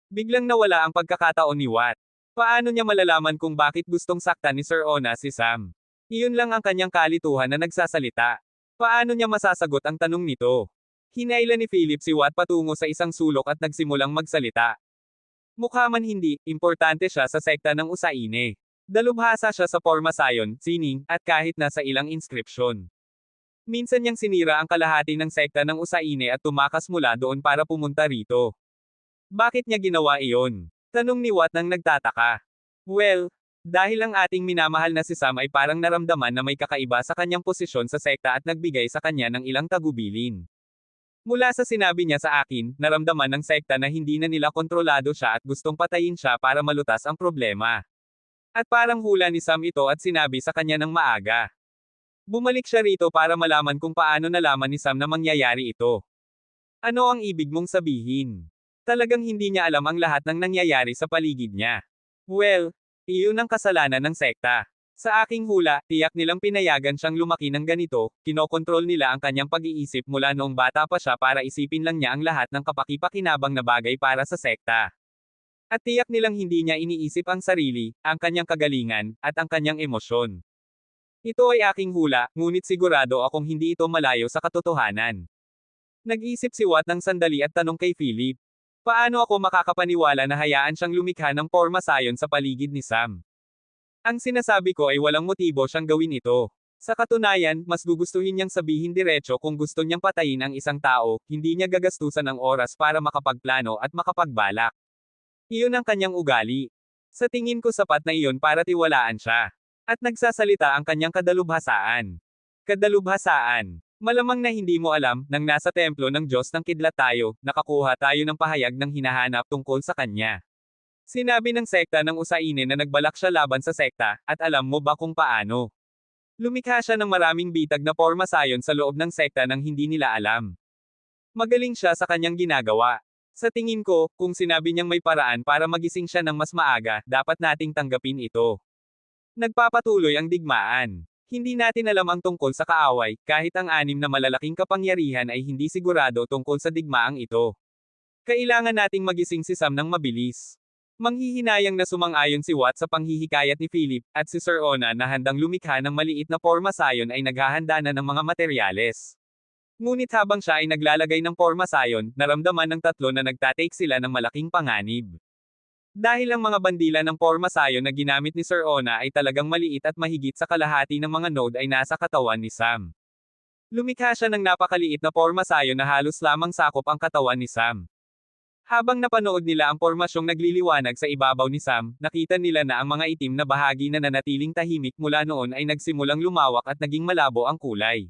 S1: Biglang nawala ang pagkakataon ni Watt. Paano niya malalaman kung bakit gustong saktan ni Sir Ona si Sam? Iyon lang ang kanyang kalituhan na nagsasalita. Paano niya masasagot ang tanong nito? Hinaila ni Philip si Watt patungo sa isang sulok at nagsimulang magsalita. Mukha man hindi, importante siya sa sekta ng Usaine. Dalubhasa siya sa porma sayon, sining, at kahit nasa ilang inskripsyon. Minsan niyang sinira ang kalahati ng sekta ng Usaine at tumakas mula doon para pumunta rito. Bakit niya ginawa iyon? Tanong ni Watt nang nagtataka. Well, dahil ang ating minamahal na si Sam ay parang naramdaman na may kakaiba sa kanyang posisyon sa sekta at nagbigay sa kanya ng ilang tagubilin. Mula sa sinabi niya sa akin, naramdaman ng sekta na hindi na nila kontrolado siya at gustong patayin siya para malutas ang problema. At parang hula ni Sam ito at sinabi sa kanya ng maaga. Bumalik siya rito para malaman kung paano nalaman ni Sam na mangyayari ito. Ano ang ibig mong sabihin? Talagang hindi niya alam ang lahat ng nangyayari sa paligid niya. Well, iyon ang kasalanan ng sekta. Sa aking hula, tiyak nilang pinayagan siyang lumaki ng ganito, kinokontrol nila ang kanyang pag-iisip mula noong bata pa siya para isipin lang niya ang lahat ng kapaki-pakinabang na bagay para sa sekta. At tiyak nilang hindi niya iniisip ang sarili, ang kanyang kagalingan, at ang kanyang emosyon. Ito ay aking hula, ngunit sigurado akong hindi ito malayo sa katotohanan. Nag-isip si Watt ng sandali at tanong kay Philip. Paano ako makakapaniwala na hayaan siyang lumikha ng porma sayon sa paligid ni Sam? Ang sinasabi ko ay walang motibo siyang gawin ito. Sa katunayan, mas gugustuhin niyang sabihin diretso kung gusto niyang patayin ang isang tao, hindi niya gagastusan ng oras para makapagplano at makapagbalak. Iyon ang kanyang ugali. Sa tingin ko sapat na iyon para tiwalaan siya. At nagsasalita ang kanyang kadalubhasaan. Kadalubhasaan. Malamang na hindi mo alam, nang nasa templo ng Diyos ng Kidlat tayo, nakakuha tayo ng pahayag ng hinahanap tungkol sa kanya. Sinabi ng sekta ng Usainin na nagbalak siya laban sa sekta, at alam mo ba kung paano? Lumikha siya ng maraming bitag na porma sayon sa loob ng sekta nang hindi nila alam. Magaling siya sa kanyang ginagawa. Sa tingin ko, kung sinabi niyang may paraan para magising siya ng mas maaga, dapat nating tanggapin ito. Nagpapatuloy ang digmaan. Hindi natin alam ang tungkol sa kaaway, kahit ang 6 na malalaking kapangyarihan ay hindi sigurado tungkol sa digmaang ito. Kailangan nating magising si Sam ng mabilis. Manghihinayang na sumang-ayon si Watt sa panghihikayat ni Philip, at si Sir Ona na handang lumikha ng maliit na porma sayon ay naghahanda na ng mga materyales. Ngunit habang siya ay naglalagay ng porma sayon, naramdaman ng tatlo na nagtatake sila ng malaking panganib. Dahil ang mga bandila ng porma sayon na ginamit ni Sir Ona ay talagang maliit at mahigit sa kalahati ng mga node ay nasa katawan ni Sam. Lumikha siya ng napakaliit na porma sayon na halos lamang sakop ang katawan ni Sam. Habang napanood nila ang pormasyong nagliliwanag sa ibabaw ni Sam, nakita nila na ang mga itim na bahagi na nanatiling tahimik mula noon ay nagsimulang lumawak at naging malabo ang kulay.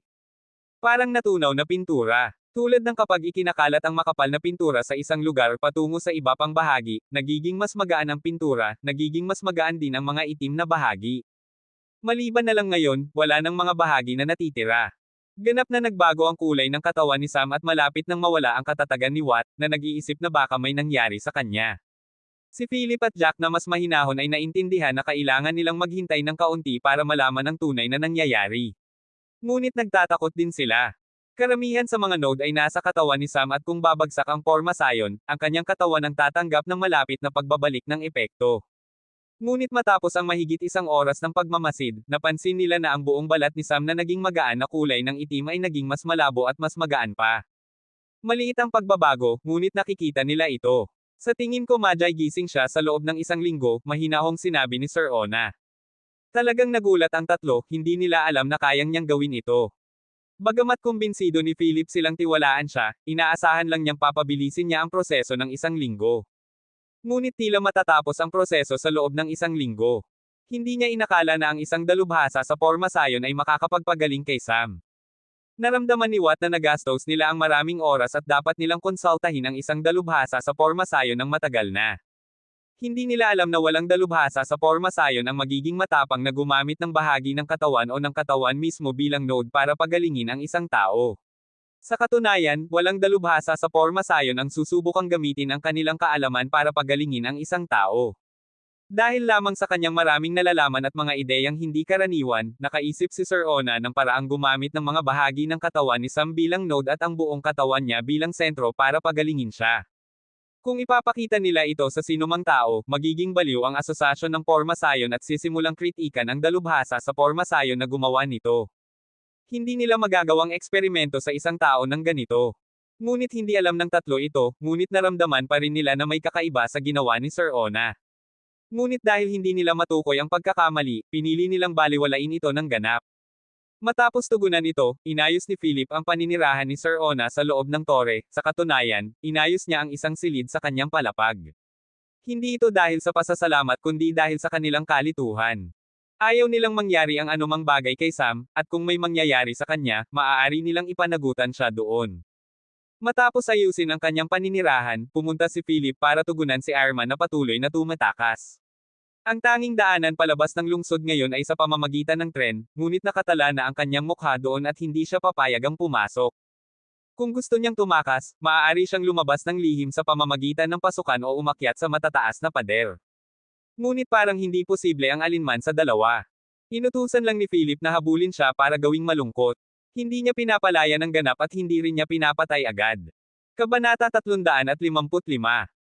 S1: Parang natunaw na pintura. Tulad ng kapag ikinakalat ang makapal na pintura sa isang lugar patungo sa iba pang bahagi, nagiging mas magaan ang pintura, nagiging mas magaan din ang mga itim na bahagi. Maliban na lang ngayon, wala nang mga bahagi na natitira. Ganap na nagbago ang kulay ng katawan ni Sam at malapit nang mawala ang katatagan ni Watt, na nag-iisip na baka may nangyari sa kanya. Si Philip at Jack na mas mahinahon ay naintindihan na kailangan nilang maghintay ng kaunti para malaman ang tunay na nangyayari. Ngunit nagtatakot din sila. Karamihan sa mga node ay nasa katawan ni Sam at kung babagsak ang porma sayon, ang kanyang katawan ang tatanggap ng malapit na pagbabalik ng epekto. Ngunit matapos ang mahigit 1 oras ng pagmamasid, napansin nila na ang buong balat ni Sam na naging magaan na kulay ng itim ay naging mas malabo at mas magaan pa. Maliit ang pagbabago, ngunit nakikita nila ito. Sa tingin ko Majay gising siya sa loob ng 1 linggo, mahinahong sinabi ni Sir Ona. Talagang nagulat ang tatlo, hindi nila alam na kayang niyang gawin ito. Bagamat kumbinsido ni Philip silang tiwalaan siya, inaasahan lang niyang papabilisin niya ang proseso ng 1 linggo. Ngunit tila matatapos ang proseso sa loob ng 1 linggo. Hindi niya inakala na ang isang dalubhasa sa porma sayon ay makakapagpagaling kay Sam. Naramdaman ni Watt na nagastos nila ang maraming oras at dapat nilang konsultahin ang isang dalubhasa sa porma sayon ng matagal na. Hindi nila alam na walang dalubhasa sa porma sayon ang magiging matapang na gumamit ng bahagi ng katawan o ng katawan mismo bilang node para pagalingin ang isang tao. Sa katunayan, walang dalubhasa sa porma sayon ang susubukang gamitin ang kanilang kaalaman para pagalingin ang isang tao. Dahil lamang sa kanyang maraming nalalaman at mga ideyang hindi karaniwan, nakaisip si Sir Ona ng paraang gumamit ng mga bahagi ng katawan ni Sam bilang node at ang buong katawan niya bilang sentro para pagalingin siya. Kung ipapakita nila ito sa sinumang tao, magiging baliw ang asosasyon ng porma sayon at sisimulang kritikan ang dalubhasa sa porma sayon na gumawa nito. Hindi nila magagawang eksperimento sa isang tao ng ganito. Ngunit hindi alam ng tatlo ito, ngunit naramdaman pa rin nila na may kakaiba sa ginawa ni Sir Ona. Ngunit dahil hindi nila matukoy ang pagkakamali, pinili nilang baliwalain ito ng ganap. Matapos tugunan ito, inayos ni Philip ang paninirahan ni Sir Ona sa loob ng tore, sa katunayan, inayos niya ang isang silid sa kanyang palapag. Hindi ito dahil sa pasasalamat kundi dahil sa kanilang kalituhan. Ayaw nilang mangyari ang anumang bagay kay Sam, at kung may mangyayari sa kanya, maaari nilang ipanagutan siya doon. Matapos ayusin ang kanyang paninirahan, pumunta si Philip para tugunan si Arman na patuloy na tumatakas. Ang tanging daanan palabas ng lungsod ngayon ay sa pamamagitan ng tren, ngunit nakatala na ang kanyang mukha doon at hindi siya papayagang pumasok. Kung gusto niyang tumakas, maaari siyang lumabas ng lihim sa pamamagitan ng pasukan o umakyat sa matataas na pader. Ngunit parang hindi posible ang alinman sa dalawa. Inutusan lang ni Philip na habulin siya para gawing malungkot. Hindi niya pinapalaya ng ganap at hindi rin niya pinapatay agad. Kabanata 355.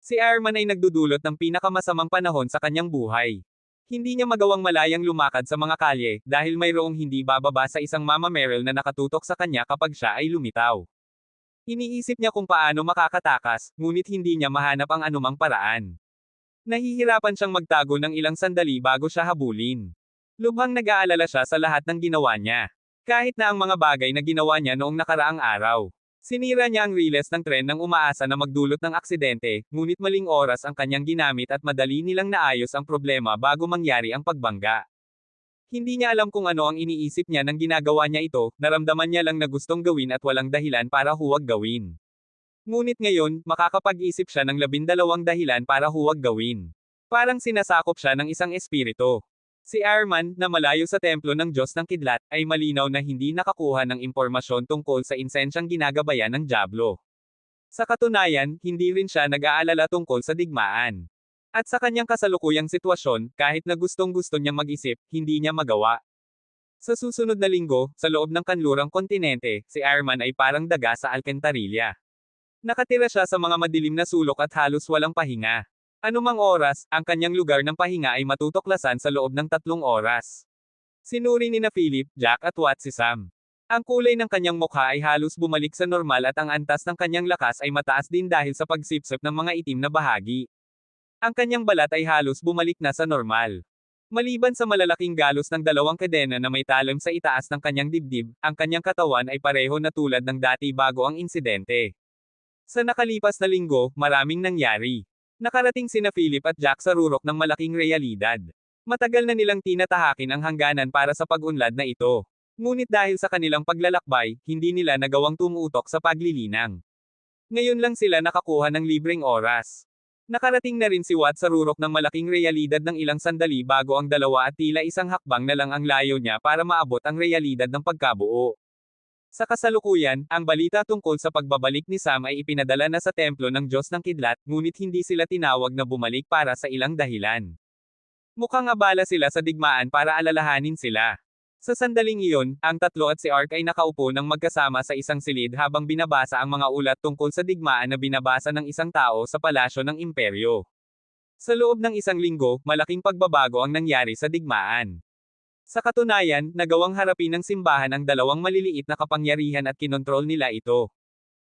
S1: Si Arman ay nagdudulot ng pinakamasamang panahon sa kanyang buhay. Hindi niya magawang malayang lumakad sa mga kalye, dahil mayroong hindi bababa sa isang Mama Meryl na nakatutok sa kanya kapag siya ay lumitaw. Iniisip niya kung paano makakatakas, ngunit hindi niya mahanap ang anumang paraan. Nahihirapan siyang magtago ng ilang sandali bago siya habulin. Lubhang nag-aalala siya sa lahat ng ginawa niya. Kahit na ang mga bagay na ginawa niya noong nakaraang araw. Sinira niya ang riles ng tren nang umaasa na magdulot ng aksidente, ngunit maling oras ang kanyang ginamit at madali nilang naayos ang problema bago mangyari ang pagbangga. Hindi niya alam kung ano ang iniisip niya nang ginagawa niya ito, naramdaman niya lang na gustong gawin at walang dahilan para huwag gawin. Ngunit ngayon, makakapag-isip siya ng 12 dahilan para huwag gawin. Parang sinasakop siya ng isang espiritu. Si Arman, na malayo sa templo ng Diyos ng Kidlat, ay malinaw na hindi nakakuha ng impormasyon tungkol sa insensyang ginagabayan ng Diablo. Sa katunayan, hindi rin siya nag-aalala tungkol sa digmaan. At sa kanyang kasalukuyang sitwasyon, kahit na gustong-gusto niyang mag-isip, hindi niya magawa. Sa susunod na linggo, sa loob ng kanlurang kontinente, si Arman ay parang daga sa alkantarilla. Nakatira siya sa mga madilim na sulok at halos walang pahinga. Anumang oras, ang kanyang lugar ng pahinga ay matutuklasan sa loob ng 3 oras. Sinuri ni na Philip, Jack at Watt si Sam. Ang kulay ng kanyang mukha ay halos bumalik sa normal at ang antas ng kanyang lakas ay mataas din dahil sa pagsipsip ng mga itim na bahagi. Ang kanyang balat ay halos bumalik na sa normal. Maliban sa malalaking galos ng 2 kadena na may talim sa itaas ng kanyang dibdib, ang kanyang katawan ay pareho na tulad ng dati bago ang insidente. Sa nakalipas na linggo, maraming nangyari. Nakarating sina Philip at Jack sa rurok ng malaking realidad. Matagal na nilang tinatahakin ang hangganan para sa pag-unlad na ito. Ngunit dahil sa kanilang paglalakbay, hindi nila nagawang tumutok sa paglilinang. Ngayon lang sila nakakuha ng libreng oras. Nakarating na rin si Watt sa rurok ng malaking realidad ng ilang sandali bago ang dalawa at tila isang hakbang na lang ang layo niya para maabot ang realidad ng pagkabuo. Sa kasalukuyan, ang balita tungkol sa pagbabalik ni Sam ay ipinadala na sa templo ng Diyos ng Kidlat, ngunit hindi sila tinawag na bumalik para sa ilang dahilan. Mukhang abala sila sa digmaan para alalahanin sila. Sa sandaling iyon, ang tatlo at si Ark ay nakaupo ng magkasama sa isang silid habang binabasa ang mga ulat tungkol sa digmaan na binabasa ng isang tao sa palasyo ng imperyo. Sa loob ng isang linggo, malaking pagbabago ang nangyari sa digmaan. Sa katunayan, nagawang harapin ng simbahan ang 2 maliliit na kapangyarihan at kinontrol nila ito.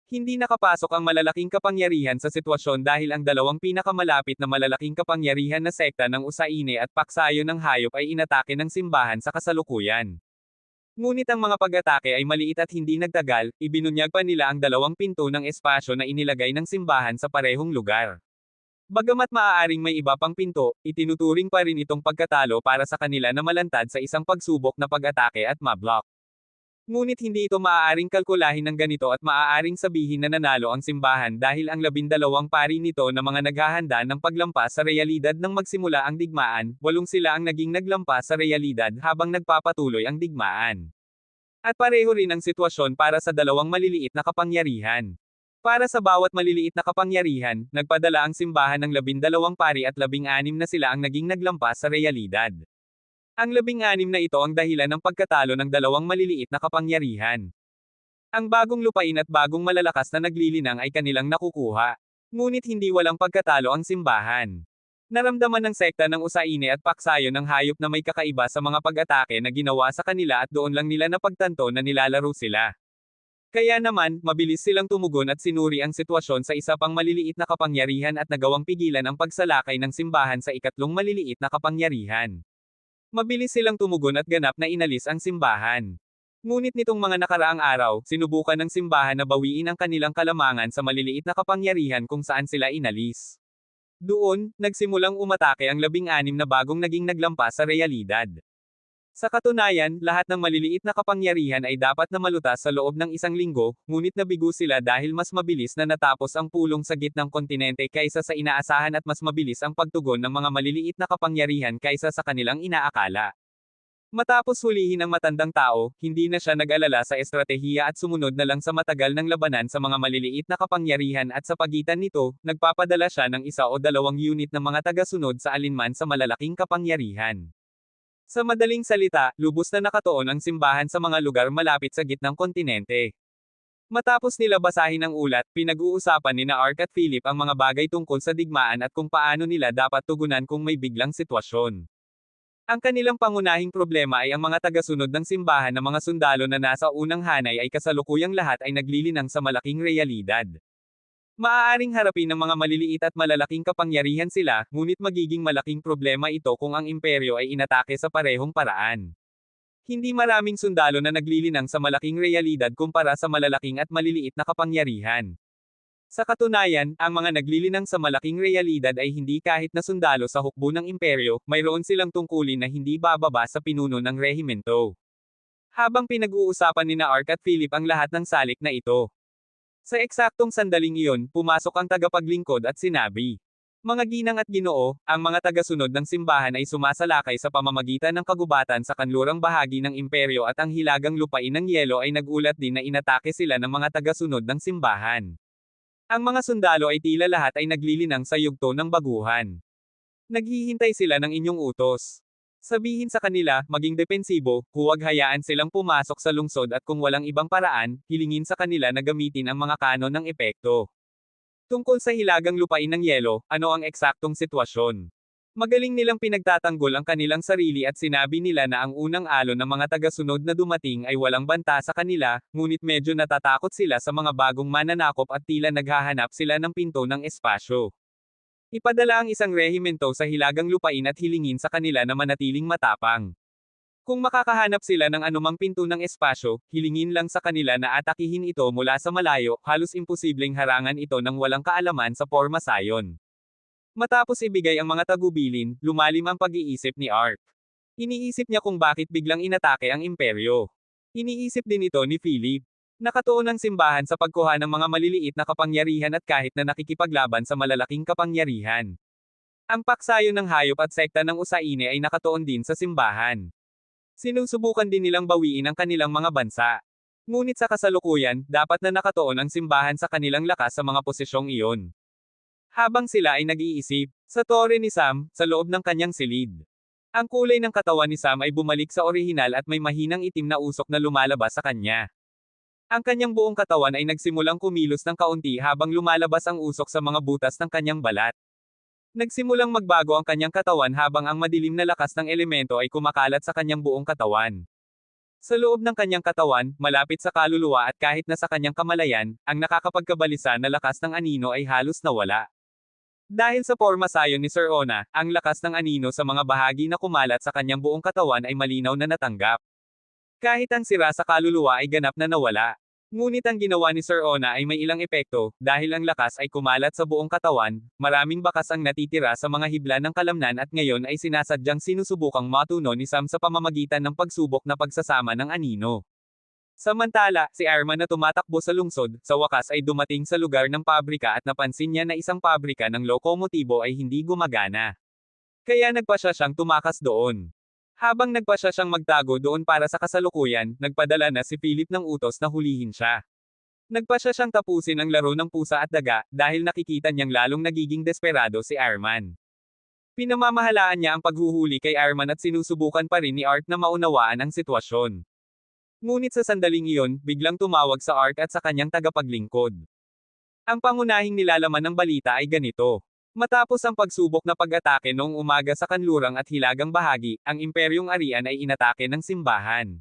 S1: Hindi nakapasok ang malalaking kapangyarihan sa sitwasyon dahil ang 2 pinakamalapit na malalaking kapangyarihan na sekta ng Usaine at Paksayo ng Hayop ay inatake ng simbahan sa kasalukuyan. Ngunit ang mga pag-atake ay maliit at hindi nagtagal, ibinunyag pa nila ang 2 pinto ng espasyo na inilagay ng simbahan sa parehong lugar. Bagamat maaaring may iba pang pinto, itinuturing pa rin itong pagkatalo para sa kanila na malantad sa isang pagsubok na pag-atake at mablock. Ngunit hindi ito maaaring kalkulahin ng ganito at maaaring sabihin na nanalo ang simbahan dahil ang 12 pari nito na mga naghahanda ng paglampas sa realidad nang magsimula ang digmaan, 8 sila ang naging naglampas sa realidad habang nagpapatuloy ang digmaan. At pareho rin ang sitwasyon para sa 2 maliliit na kapangyarihan. Para sa bawat maliliit na kapangyarihan, nagpadala ang simbahan ng 12 pari at 16 na sila ang naging naglampas sa realidad. Ang 16 na ito ang dahilan ng pagkatalo ng 2 maliliit na kapangyarihan. Ang bagong lupain at bagong malalakas na naglilinang ay kanilang nakukuha. Ngunit hindi walang pagkatalo ang simbahan. Naramdaman ng sekta ng Usaine at Paksayo ng Hayop na may kakaiba sa mga pag-atake na ginawa sa kanila at doon lang nila napagtanto na nilalaro sila. Kaya naman, mabilis silang tumugon at sinuri ang sitwasyon sa isa pang maliliit na kapangyarihan at nagawang pigilan ang pagsalakay ng simbahan sa 2 maliliit na kapangyarihan. Mabilis silang tumugon at ganap na inalis ang simbahan. Ngunit nitong mga nakaraang araw, sinubukan ng simbahan na bawiin ang kanilang kalamangan sa maliliit na kapangyarihan kung saan sila inalis. Doon, nagsimulang umatake ang 16 na bagong naging naglampas sa realidad. Sa katunayan, lahat ng maliliit na kapangyarihan ay dapat na malutas sa loob ng 1 linggo, ngunit nabigo sila dahil mas mabilis na natapos ang pulong sa gitnang kontinente kaysa sa inaasahan at mas mabilis ang pagtugon ng mga maliliit na kapangyarihan kaysa sa kanilang inaakala. Matapos hulihin ang matandang tao, hindi na siya nag-alala sa estratehiya at sumunod na lang sa matagal ng labanan sa mga maliliit na kapangyarihan at sa pagitan nito, nagpapadala siya ng 1 o 2 unit ng mga tagasunod sa alinman sa malalaking kapangyarihan. Sa madaling salita, lubos na nakatuon ang simbahan sa mga lugar malapit sa gitnang kontinente. Matapos nila basahin ang ulat, pinag-uusapan ni Ark at Philip ang mga bagay tungkol sa digmaan at kung paano nila dapat tugunan kung may biglang sitwasyon. Ang kanilang pangunahing problema ay ang mga tagasunod ng simbahan na mga sundalo na nasa unang hanay ay kasalukuyang lahat ay naglilinang sa malaking realidad. Maaaring harapin ng mga maliliit at malalaking kapangyarihan sila, ngunit magiging malaking problema ito kung ang imperyo ay inatake sa parehong paraan. Hindi maraming sundalo na naglilinang sa malaking realidad kumpara sa malalaking at maliliit na kapangyarihan. Sa katunayan, ang mga naglilinang sa malaking realidad ay hindi kahit na sundalo sa hukbo ng imperyo, mayroon silang tungkulin na hindi bababa sa pinuno ng rehimento. Habang pinag-uusapan ni Ark at Philip ang lahat ng salik na ito. Sa eksaktong sandaling iyon, pumasok ang tagapaglingkod at sinabi, "Mga ginang at ginoo, ang mga tagasunod ng simbahan ay sumasalakay sa pamamagitan ng kagubatan sa kanlurang bahagi ng imperyo at ang hilagang lupain ng yelo ay nagulat din na inatake sila ng mga tagasunod ng simbahan. Ang mga sundalo ay tila lahat ay naglilinang sa yugto ng baguhan. Naghihintay sila ng inyong utos. Sabihin sa kanila, maging depensibo, huwag hayaan silang pumasok sa lungsod at kung walang ibang paraan, hilingin sa kanila na gamitin ang mga kanon ng epekto." Tungkol sa hilagang lupain ng yelo, ano ang eksaktong sitwasyon? Magaling nilang pinagtatanggol ang kanilang sarili at sinabi nila na ang unang alon ng mga tagasunod na dumating ay walang banta sa kanila, ngunit medyo natatakot sila sa mga bagong mananakop at tila naghahanap sila ng pinto ng espasyo. Ipadala ang isang rehimento sa hilagang lupain at hilingin sa kanila na manatiling matapang. Kung makakahanap sila ng anumang pinto ng espasyo, hilingin lang sa kanila na atakihin ito mula sa malayo, halos imposibleng harangan ito ng walang kaalaman sa porma sayon. Matapos ibigay ang mga tagubilin, lumalim ang pag-iisip ni Ark. Iniisip niya kung bakit biglang inatake ang imperyo. Iniisip din ito ni Philip. Nakatuon ang simbahan sa pagkuha ng mga maliliit na kapangyarihan at kahit na nakikipaglaban sa malalaking kapangyarihan. Ang paksayo ng hayop at sekta ng Usaine ay nakatuon din sa simbahan. Sinusubukan din nilang bawiin ang kanilang mga bansa. Ngunit sa kasalukuyan, dapat na nakatuon ang simbahan sa kanilang lakas sa mga posisyong iyon. Habang sila ay nag-iisip, sa tore ni Sam, sa loob ng kanyang silid. Ang kulay ng katawan ni Sam ay bumalik sa orihinal at may mahinang itim na usok na lumalabas sa kanya. Ang kanyang buong katawan ay nagsimulang kumilos ng kaunti habang lumalabas ang usok sa mga butas ng kanyang balat. Nagsimulang magbago ang kanyang katawan habang ang madilim na lakas ng elemento ay kumakalat sa kanyang buong katawan. Sa loob ng kanyang katawan, malapit sa kaluluwa at kahit na sa kanyang kamalayan, ang nakakapagkabalisa na lakas ng anino ay halos nawala. Dahil sa porma sayon ni Sir Ona, ang lakas ng anino sa mga bahagi na kumalat sa kanyang buong katawan ay malinaw na natanggap. Kahit ang sira sa kaluluwa ay ganap na nawala. Ngunit ang ginawa ni Sir Ona ay may ilang epekto, dahil ang lakas ay kumalat sa buong katawan, maraming bakas ang natitira sa mga hibla ng kalamnan at ngayon ay sinasadyang sinusubukang matuno ni Sam sa pamamagitan ng pagsubok na pagsasama ng anino. Samantala, si Arman na tumatakbo sa lungsod, sa wakas ay dumating sa lugar ng pabrika at napansin niya na isang pabrika ng lokomotibo ay hindi gumagana. Kaya nagpasya siyang tumakas doon. Habang nagpasya siyang magtago doon para sa kasalukuyan, nagpadala na si Philip ng utos na hulihin siya. Nagpasya siyang tapusin ang laro ng pusa at daga, dahil nakikita niyang lalong nagiging desperado si Arman. Pinamamahalaan niya ang paghuhuli kay Arman at sinusubukan pa rin ni Art na maunawaan ang sitwasyon. Ngunit sa sandaling iyon, biglang tumawag sa Art at sa kanyang tagapaglingkod. Ang pangunahing nilalaman ng balita ay ganito. Matapos ang pagsubok na pag-atake noong umaga sa kanlurang at hilagang bahagi, ang imperyong arian ay inatake ng simbahan.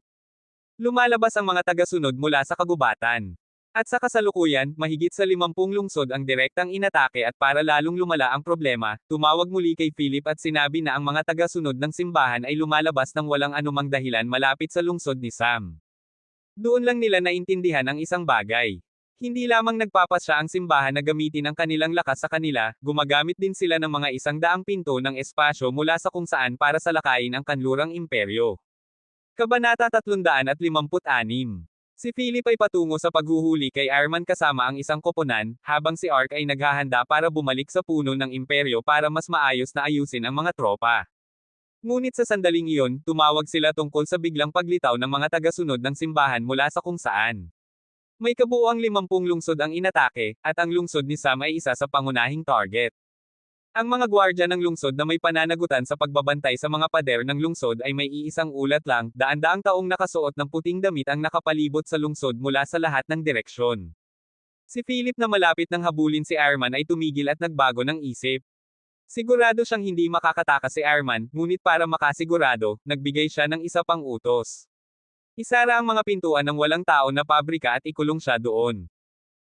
S1: Lumalabas ang mga tagasunod mula sa kagubatan. At sa kasalukuyan, mahigit sa 50 lungsod ang direktang inatake at para lalong lumala ang problema, tumawag muli kay Philip at sinabi na ang mga tagasunod ng simbahan ay lumalabas ng walang anumang dahilan malapit sa lungsod ni Sam. Doon lang nila naintindihan ang isang bagay. Hindi lamang nagpapasya ang simbahan na gamitin ang kanilang lakas sa kanila, gumagamit din sila ng mga 100 pinto ng espasyo mula sa kung saan para salakayin ang kanlurang imperyo. Kabanata 356. Si Philip ay patungo sa paghuhuli kay Arman kasama ang isang koponan, habang si Ark ay naghahanda para bumalik sa puno ng imperyo para mas maayos na ayusin ang mga tropa. Ngunit sa sandaling iyon, tumawag sila tungkol sa biglang paglitaw ng mga tagasunod ng simbahan mula sa kung saan. May kabuuang 50 lungsod ang inatake, at ang lungsod ni Sam ay isa sa pangunahing target. Ang mga gwardya ng lungsod na may pananagutan sa pagbabantay sa mga pader ng lungsod ay may iisang ulat lang, daan-daang taong nakasuot ng puting damit ang nakapalibot sa lungsod mula sa lahat ng direksyon. Si Philip na malapit nang habulin si Arman ay tumigil at nagbago ng isip. Sigurado siyang hindi makakatakas si Arman, ngunit para makasigurado, nagbigay siya ng isa pang utos. Isara ang mga pintuan ng walang tao na pabrika at ikulong siya doon.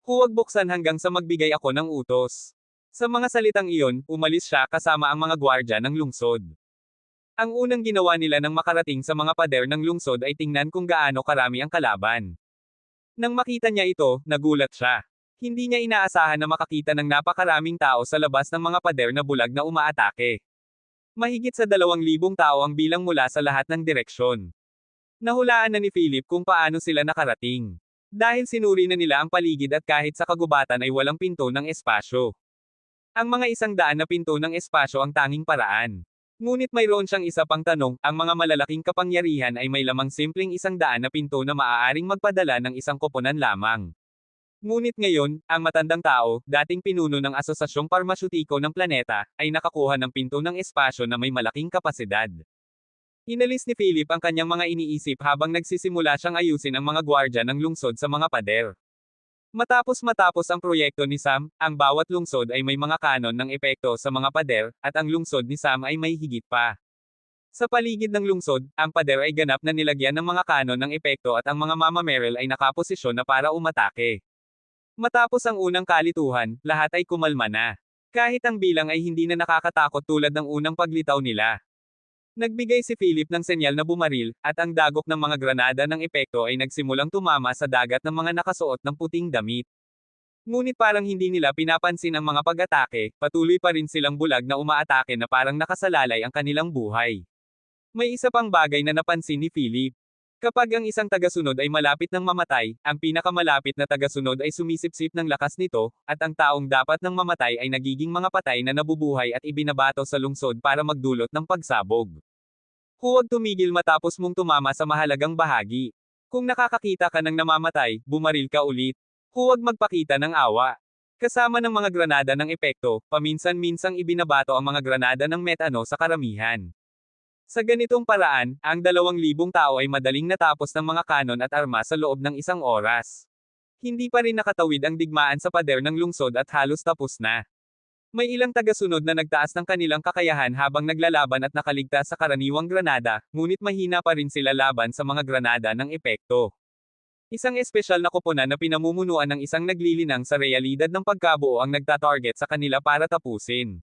S1: Huwag buksan hanggang sa magbigay ako ng utos. Sa mga salitang iyon, umalis siya kasama ang mga gwardya ng lungsod. Ang unang ginawa nila nang makarating sa mga pader ng lungsod ay tingnan kung gaano karami ang kalaban. Nang makita niya ito, nagulat siya. Hindi niya inaasahan na makakita ng napakaraming tao sa labas ng mga pader na bulag na umaatake. Mahigit sa 2,000 tao ang bilang mula sa lahat ng direksyon. Nahulaan na ni Philip kung paano sila nakarating. Dahil sinuri na nila ang paligid at kahit sa kagubatan ay walang pinto ng espasyo. Ang mga 100 na pinto ng espasyo ang tanging paraan. Ngunit mayroon siyang isa pang tanong, ang mga malalaking kapangyarihan ay may lamang simpleng 100 na pinto na maaaring magpadala ng isang koponan lamang. Ngunit ngayon, ang matandang tao, dating pinuno ng Asosasyong Parmasyutiko ng planeta, ay nakakuha ng pinto ng espasyo na may malaking kapasidad. Inalis ni Philip ang kanyang mga iniisip habang nagsisimula siyang ayusin ang mga gwardya ng lungsod sa mga pader. Matapos ang proyekto ni Sam, ang bawat lungsod ay may mga kanon ng epekto sa mga pader, at ang lungsod ni Sam ay may higit pa. Sa paligid ng lungsod, ang pader ay ganap na nilagyan ng mga kanon ng epekto at ang mga mamameril ay nakaposisyon na para umatake. Matapos ang unang kalituhan, lahat ay kumalma na. Kahit ang bilang ay hindi na nakakatakot tulad ng unang paglitaw nila. Nagbigay si Philip ng senyal na bumaril, at ang dagok ng mga granada ng epekto ay nagsimulang tumama sa dagat ng mga nakasuot ng puting damit. Ngunit parang hindi nila pinapansin ang mga pag-atake, patuloy pa rin silang bulag na umaatake na parang nakasalalay ang kanilang buhay. May isa pang bagay na napansin ni Philip. Kapag ang isang tagasunod ay malapit ng mamatay, ang pinakamalapit na tagasunod ay sumisipsip ng lakas nito, at ang taong dapat nang mamatay ay nagiging mga patay na nabubuhay at ibinabato sa lungsod para magdulot ng pagsabog. Huwag tumigil matapos mong tumama sa mahalagang bahagi. Kung nakakakita ka ng namamatay, bumaril ka ulit. Huwag magpakita ng awa. Kasama ng mga granada ng epekto, paminsan-minsang ibinabato ang mga granada ng metano sa karamihan. Sa ganitong paraan, ang 2,000 tao ay madaling natapos ng mga kanon at arma sa loob ng 1 oras. Hindi pa rin nakatawid ang digmaan sa pader ng lungsod at halos tapos na. May ilang tagasunod na nagtaas ng kanilang kakayahan habang naglalaban at nakaligtas sa karaniwang granada, ngunit mahina pa rin sila laban sa mga granada ng epekto. Isang espesyal na koponan na pinamumunuan ng isang naglilinang sa realidad ng pagkabuo ang nagtatarget sa kanila para tapusin.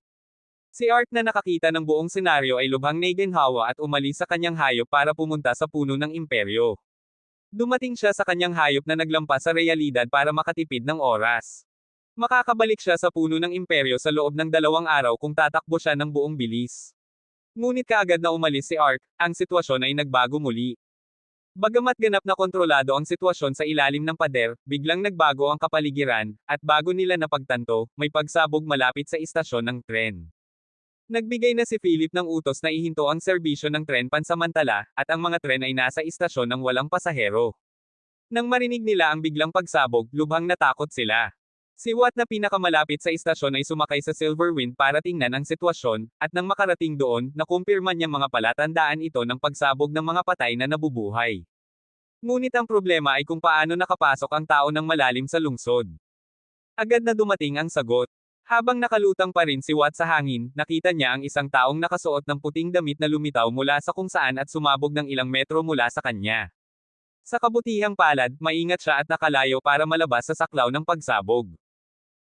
S1: Si Art na nakakita ng buong senaryo ay lubhang naginhawa at umalis sa kanyang hayop para pumunta sa puno ng imperyo. Dumating siya sa kanyang hayop na naglampas sa realidad para makatipid ng oras. Makakabalik siya sa puno ng imperyo sa loob ng 2 araw kung tatakbo siya ng buong bilis. Ngunit kaagad na umalis si Art, ang sitwasyon ay nagbago muli. Bagamat ganap na kontrolado ang sitwasyon sa ilalim ng pader, biglang nagbago ang kapaligiran, at bago nila napagtanto, may pagsabog malapit sa istasyon ng tren. Nagbigay na si Philip ng utos na ihinto ang serbisyo ng tren pansamantala, at ang mga tren ay nasa istasyon ng walang pasahero. Nang marinig nila ang biglang pagsabog, lubhang natakot sila. Si Watt na pinakamalapit sa istasyon ay sumakay sa Silverwind para tingnan ang sitwasyon, at nang makarating doon, nakumpirma niya mga palatandaan ito ng pagsabog ng mga patay na nabubuhay. Ngunit ang problema ay kung paano nakapasok ang tao ng malalim sa lungsod. Agad na dumating ang sagot. Habang nakalutang pa rin si Watt sa hangin, nakita niya ang isang taong nakasuot ng puting damit na lumitaw mula sa kung saan at sumabog ng ilang metro mula sa kanya. Sa kabutihang palad, maingat siya at nakalayo para malabas sa saklaw ng pagsabog.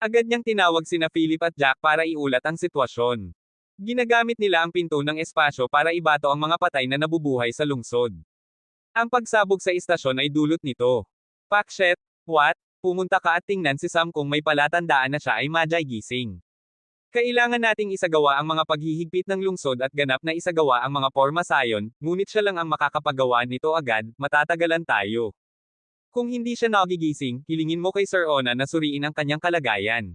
S1: Agad niyang tinawag sina Philip at Jack para iulat ang sitwasyon. Ginagamit nila ang pinto ng espasyo para ibato ang mga patay na nabubuhay sa lungsod. Ang pagsabog sa istasyon ay dulot nito. Pakshet, Watt, pumunta ka at tingnan si Sam kung may palatandaan na siya ay madyay gising. Kailangan nating isagawa ang mga paghihigpit ng lungsod at ganap na isagawa ang mga pormasayon, ngunit siya lang ang makakapagawa nito agad, matatagalan tayo. Kung hindi siya nagigising, hilingin mo kay Sir Ona na suriin ang kanyang kalagayan.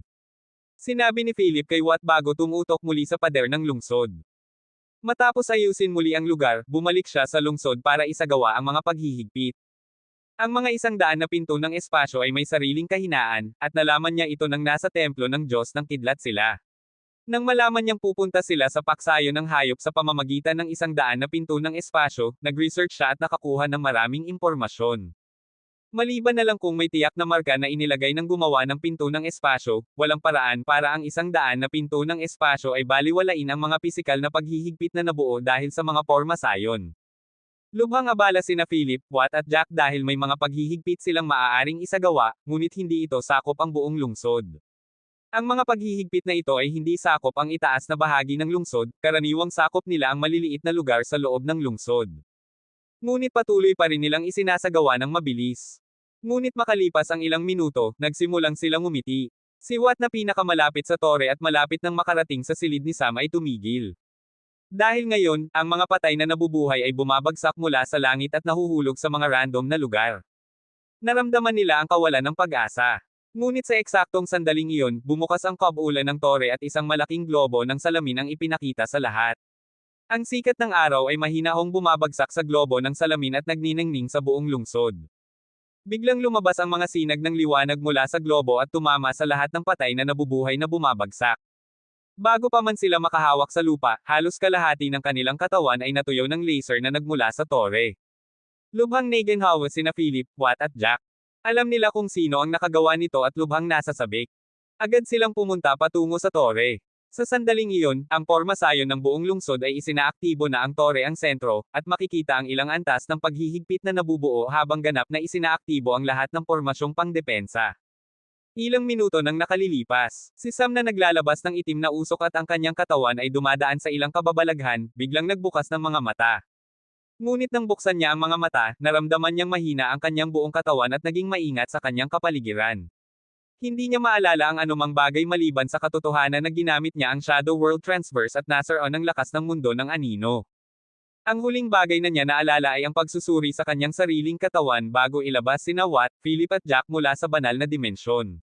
S1: Sinabi ni Philip kay Watt bago tumutok muli sa pader ng lungsod. Matapos ayusin muli ang lugar, bumalik siya sa lungsod para isagawa ang mga paghihigpit. Ang mga 100 na pinto ng espasyo ay may sariling kahinaan, at nalaman niya ito nang nasa templo ng Diyos ng Kidlat sila. Nang malaman niyang pupunta sila sa paksayo ng hayop sa pamamagitan ng 100 na pinto ng espasyo, nag-research siya at nakakuha ng maraming impormasyon. Maliban na lang kung may tiyak na marka na inilagay ng gumawa ng pinto ng espasyo, walang paraan para ang 100 na pinto ng espasyo ay baliwalain ang mga pisikal na paghihigpit na nabuo dahil sa mga porma sayon. Lubhang abala sina Philip, Watt at Jack dahil may mga paghihigpit silang maaaring isagawa, ngunit hindi ito sakop ang buong lungsod. Ang mga paghihigpit na ito ay hindi sakop ang itaas na bahagi ng lungsod, karaniwang sakop nila ang maliliit na lugar sa loob ng lungsod. Ngunit patuloy pa rin nilang isinasagawa ng mabilis. Ngunit makalipas ang ilang minuto, nagsimulang silang umiti. Si Watt na pinakamalapit sa tore at malapit nang makarating sa silid ni Sam ay tumigil. Dahil ngayon, ang mga patay na nabubuhay ay bumabagsak mula sa langit at nahuhulog sa mga random na lugar. Naramdaman nila ang kawalan ng pag-asa. Ngunit sa eksaktong sandaling iyon, bumukas ang kabuulan ng tore at isang malaking globo ng salamin ang ipinakita sa lahat. Ang sikat ng araw ay mahinahong bumabagsak sa globo ng salamin at nagniningning sa buong lungsod. Biglang lumabas ang mga sinag ng liwanag mula sa globo at tumama sa lahat ng patay na nabubuhay na bumabagsak. Bago pa man sila makahawak sa lupa, halos kalahati ng kanilang katawan ay natuyo ng laser na nagmula sa tore. Lubhang naginhawa sina Philip, Watt at Jack. Alam nila kung sino ang nakagawa nito at lubhang nasa sabik. Agad silang pumunta patungo sa tore. Sa sandaling iyon, ang porma sayon ng buong lungsod ay isinaaktibo na ang tore ang sentro, at makikita ang ilang antas ng paghihigpit na nabubuo habang ganap na isinaaktibo ang lahat ng pormasyong pangdepensa. Ilang minuto nang nakalilipas, si Sam na naglalabas ng itim na usok at ang kanyang katawan ay dumadaan sa ilang kababalaghan, biglang nagbukas ng mga mata. Ngunit nang buksan niya ang mga mata, naramdaman niyang mahina ang kanyang buong katawan at naging maingat sa kanyang kapaligiran. Hindi niya maalala ang anumang bagay maliban sa katotohanan na ginamit niya ang Shadow World Transverse at nasaroon ang lakas ng mundo ng anino. Ang huling bagay na niya naalala ay ang pagsusuri sa kanyang sariling katawan bago ilabas sina Watt, Philip at Jack mula sa banal na dimensyon.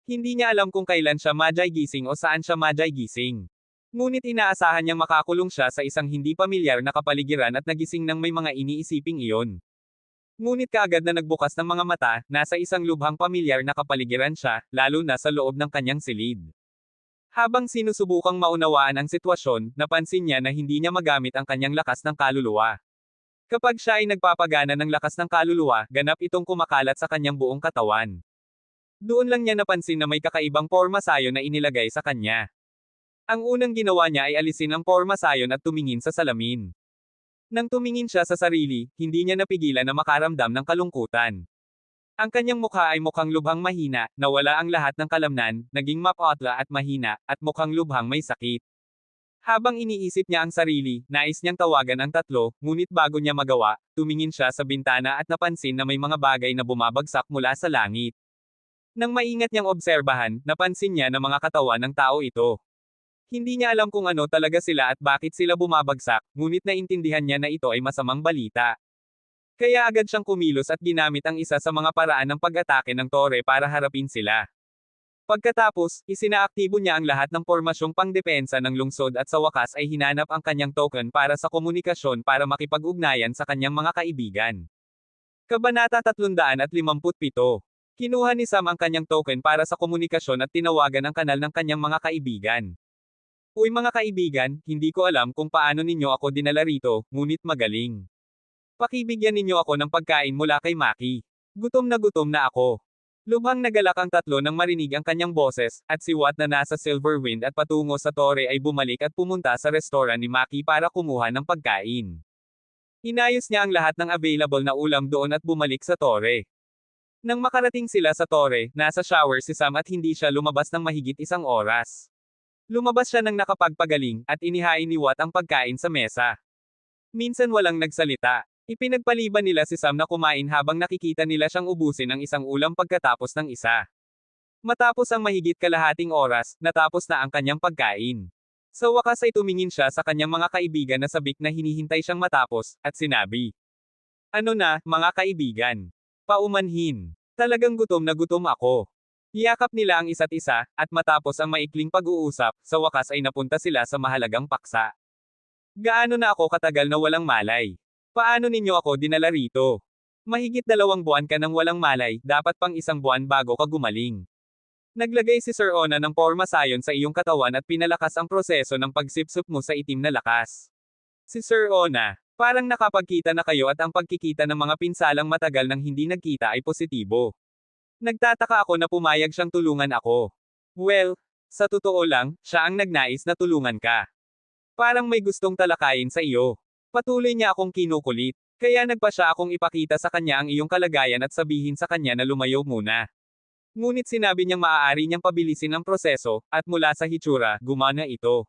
S1: Hindi niya alam kung kailan siya madyay-gising o saan siya madyay-gising. Ngunit inaasahan niyang makakulong siya sa isang hindi pamilyar na kapaligiran at nagising nang may mga iniisiping iyon. Ngunit kaagad na nagbukas ng mga mata, nasa isang lubhang pamilyar na kapaligiran siya, lalo na sa loob ng kanyang silid. Habang sinusubukang maunawaan ang sitwasyon, napansin niya na hindi niya magamit ang kanyang lakas ng kaluluwa. Kapag siya ay nagpapagana ng lakas ng kaluluwa, ganap itong kumakalat sa kanyang buong katawan. Doon lang niya napansin na may kakaibang porma sayon na inilagay sa kanya. Ang unang ginawa niya ay alisin ang porma sayon at tumingin sa salamin. Nang tumingin siya sa sarili, hindi niya napigilan na makaramdam ng kalungkutan. Ang kanyang mukha ay mukhang lubhang mahina, nawala ang lahat ng kalamnan, naging mapotla at mahina, at mukhang lubhang may sakit. Habang iniisip niya ang sarili, nais niyang tawagan ang tatlo, ngunit bago niya magawa, tumingin siya sa bintana at napansin na may mga bagay na bumabagsak mula sa langit. Nang maingat niyang obserbahan, napansin niya na mga katawan ng tao ito. Hindi niya alam kung ano talaga sila at bakit sila bumabagsak, ngunit naintindihan niya na ito ay masamang balita. Kaya agad siyang kumilos at ginamit ang isa sa mga paraan ng pag-atake ng tore para harapin sila. Pagkatapos, isinaaktibo niya ang lahat ng pormasyong pangdepensa ng lungsod at sa wakas ay hinanap ang kanyang token para sa komunikasyon para makipag-ugnayan sa kanyang mga kaibigan. Kabanata 357. Kinuha ni Sam ang kanyang token para sa komunikasyon at tinawagan ang kanal ng kanyang mga kaibigan. Uy mga kaibigan, hindi ko alam kung paano ninyo ako dinala rito, ngunit magaling. Pakibigyan ninyo ako ng pagkain mula kay Maki. Gutom na ako. Lubhang nagalak ang tatlo nang marinig ang kanyang boses, at si Watt na nasa Silverwind at patungo sa tore ay bumalik at pumunta sa restoran ni Maki para kumuha ng pagkain. Inayos niya ang lahat ng available na ulam doon at bumalik sa tore. Nang makarating sila sa tore, nasa shower si Sam at hindi siya lumabas ng mahigit 1 oras. Lumabas siya nang nakapagpagaling, at inihain ni Watt ang pagkain sa mesa. Minsan walang nagsalita. Ipinagpaliban nila si Sam na kumain habang nakikita nila siyang ubusin ang isang ulam pagkatapos ng isa. Matapos ang mahigit kalahating oras, natapos na ang kanyang pagkain. Sa wakas ay tumingin siya sa kanyang mga kaibigan na sabik na hinihintay siyang matapos, at sinabi. Ano na, mga kaibigan? Paumanhin. Talagang gutom na gutom ako. Yakap nila ang isa't isa, at matapos ang maikling pag-uusap, sa wakas ay napunta sila sa mahalagang paksa. Gaano na ako katagal na walang malay? Paano ninyo ako dinala rito? Mahigit 2 buwan ka nang walang malay, dapat pang 1 buwan bago ka gumaling. Naglagay si Sir Ona ng porma sayon sa iyong katawan at pinalakas ang proseso ng pagsipsup mo sa itim na lakas. Si Sir Ona. Parang nakapagkita na kayo at ang pagkikita ng mga pinsalang matagal nang hindi nagkita ay positibo. Nagtataka ako na pumayag siyang tulungan ako. Well, sa totoo lang, siya ang nagnais na tulungan ka. Parang may gustong talakayin sa iyo. Patuloy niya akong kinukulit. Kaya nagpa siya akong ipakita sa kanya ang iyong kalagayan at sabihin sa kanya na lumayo muna. Ngunit sinabi niyang maaari niyang pabilisin ang proseso, at mula sa hitsura, gumana ito.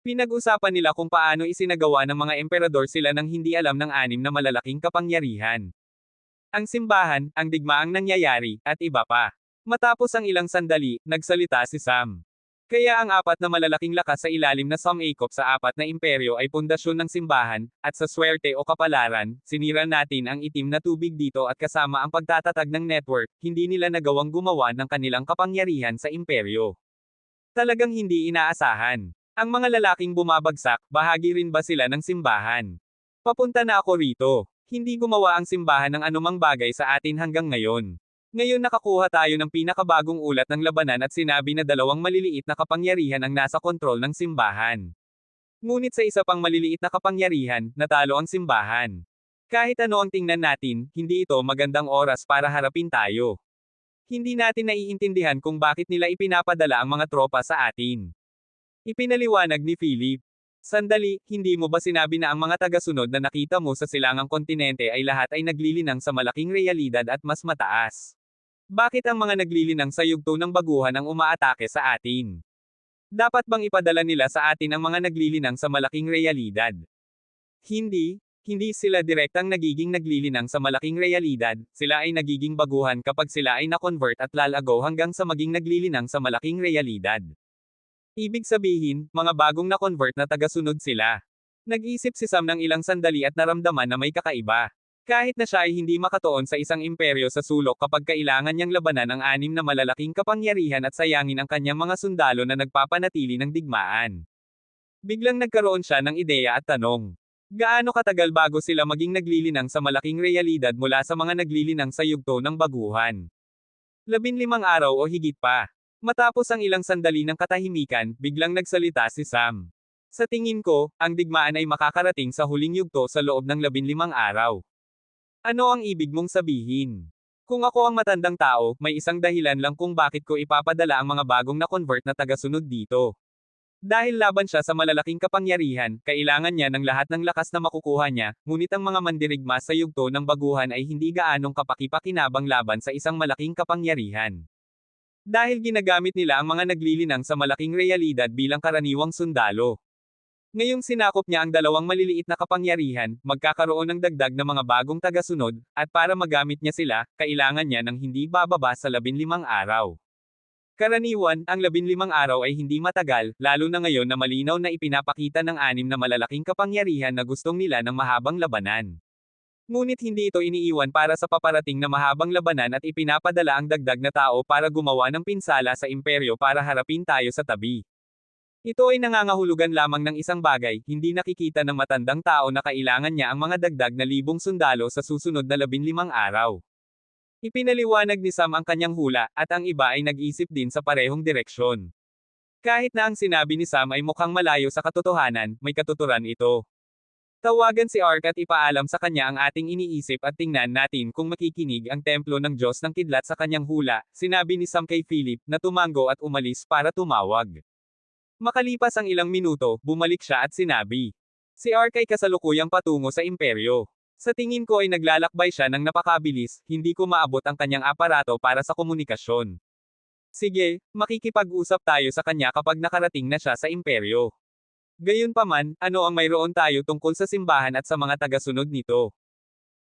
S1: Pinag-usapan nila kung paano isinagawa ng mga emperador sila nang hindi alam ng anim na malalaking kapangyarihan. Ang simbahan, ang digmaang nangyayari, at iba pa. Matapos ang ilang sandali, nagsalita si Sam. Kaya ang apat na malalaking lakas sa ilalim na sumangkop sa apat na imperyo ay pundasyon ng simbahan, at sa swerte o kapalaran, sinira natin ang itim na tubig dito at kasama ang pagtatatag ng network, hindi nila nagawang gumawa ng kanilang kapangyarihan sa imperyo. Talagang hindi inaasahan. Ang mga lalaking bumabagsak, bahagi rin ba sila ng simbahan? Papunta na ako rito. Hindi gumawa ang simbahan ng anumang bagay sa atin hanggang ngayon. Ngayon nakakuha tayo ng pinakabagong ulat ng labanan at sinabi na dalawang maliliit na kapangyarihan ang nasa kontrol ng simbahan. Ngunit sa isa pang maliliit na kapangyarihan, natalo ang simbahan. Kahit ano ang tingnan natin, hindi ito magandang oras para harapin tayo. Hindi natin naiintindihan kung bakit nila ipinapadala ang mga tropa sa atin. Ipinaliwanag ni Philip. Sandali, hindi mo ba sinabi na ang mga tagasunod na nakita mo sa silangang kontinente ay lahat ay naglilinang sa malaking realidad at mas mataas? Bakit ang mga naglilinang sa yugto ng baguhan ang umaatake sa atin? Dapat bang ipadala nila sa atin ang mga naglilinang sa malaking realidad? Hindi sila direktang nagiging naglilinang sa malaking realidad, sila ay nagiging baguhan kapag sila ay na-convert at lalago hanggang sa maging naglilinang sa malaking realidad. Ibig sabihin, mga bagong na-convert na tagasunod sila. Nag-isip si Sam ng ilang sandali at naramdaman na may kakaiba. Kahit na siya ay hindi makatuon sa isang imperyo sa sulok kapag kailangan niyang labanan ang anim na malalaking kapangyarihan at sayangin ang kanyang mga sundalo na nagpapanatili ng digmaan. Biglang nagkaroon siya ng ideya at tanong. Gaano katagal bago sila maging naglilinang sa malaking realidad mula sa mga naglilinang sa yugto ng baguhan? 15 araw o higit pa. Matapos ang ilang sandali ng katahimikan, biglang nagsalita si Sam. Sa tingin ko, ang digmaan ay makakarating sa huling yugto sa loob ng 15 araw. Ano ang ibig mong sabihin? Kung ako ang matandang tao, may isang dahilan lang kung bakit ko ipapadala ang mga bagong na-convert na tagasunod dito. Dahil laban siya sa malalaking kapangyarihan, kailangan niya ng lahat ng lakas na makukuha niya, ngunit ang mga mandirigma sa yugto ng baguhan ay hindi gaanong kapaki-pakinabang laban sa isang malaking kapangyarihan. Dahil ginagamit nila ang mga naglilinang sa malaking realidad bilang karaniwang sundalo. Ngayong sinakop niya ang dalawang maliliit na kapangyarihan, magkakaroon ng dagdag na mga bagong tagasunod, at para magamit niya sila, kailangan niya ng hindi bababa sa 15 araw. Karaniwan, ang 15 araw ay hindi matagal, lalo na ngayon na malinaw na ipinapakita ng anim na malalaking kapangyarihan na gustong nila ng mahabang labanan. Ngunit hindi ito iniiwan para sa paparating na mahabang labanan at ipinapadala ang dagdag na tao para gumawa ng pinsala sa imperyo para harapin tayo sa tabi. Ito ay nangangahulugan lamang ng isang bagay, hindi nakikita ng matandang tao na kailangan niya ang mga dagdag na 1,000 sundalo sa susunod na 15 araw. Ipinaliwanag ni Sam ang kanyang hula, at ang iba ay nag-isip din sa parehong direksyon. Kahit na ang sinabi ni Sam ay mukhang malayo sa katotohanan, may katuturan ito. Tawagan si Ark at ipaalam sa kanya ang ating iniisip at tingnan natin kung makikinig ang templo ng Diyos ng Kidlat sa kanyang hula, sinabi ni Sam kay Philip, na tumango at umalis para tumawag. Makalipas ang ilang minuto, bumalik siya at sinabi. Si Ark ay kasalukuyang patungo sa imperyo. Sa tingin ko ay naglalakbay siya ng napakabilis, hindi ko maabot ang kanyang aparato para sa komunikasyon. Sige, makikipag-usap tayo sa kanya kapag nakarating na siya sa imperyo. Gayunpaman, ano ang mayroon tayo tungkol sa simbahan at sa mga tagasunod nito?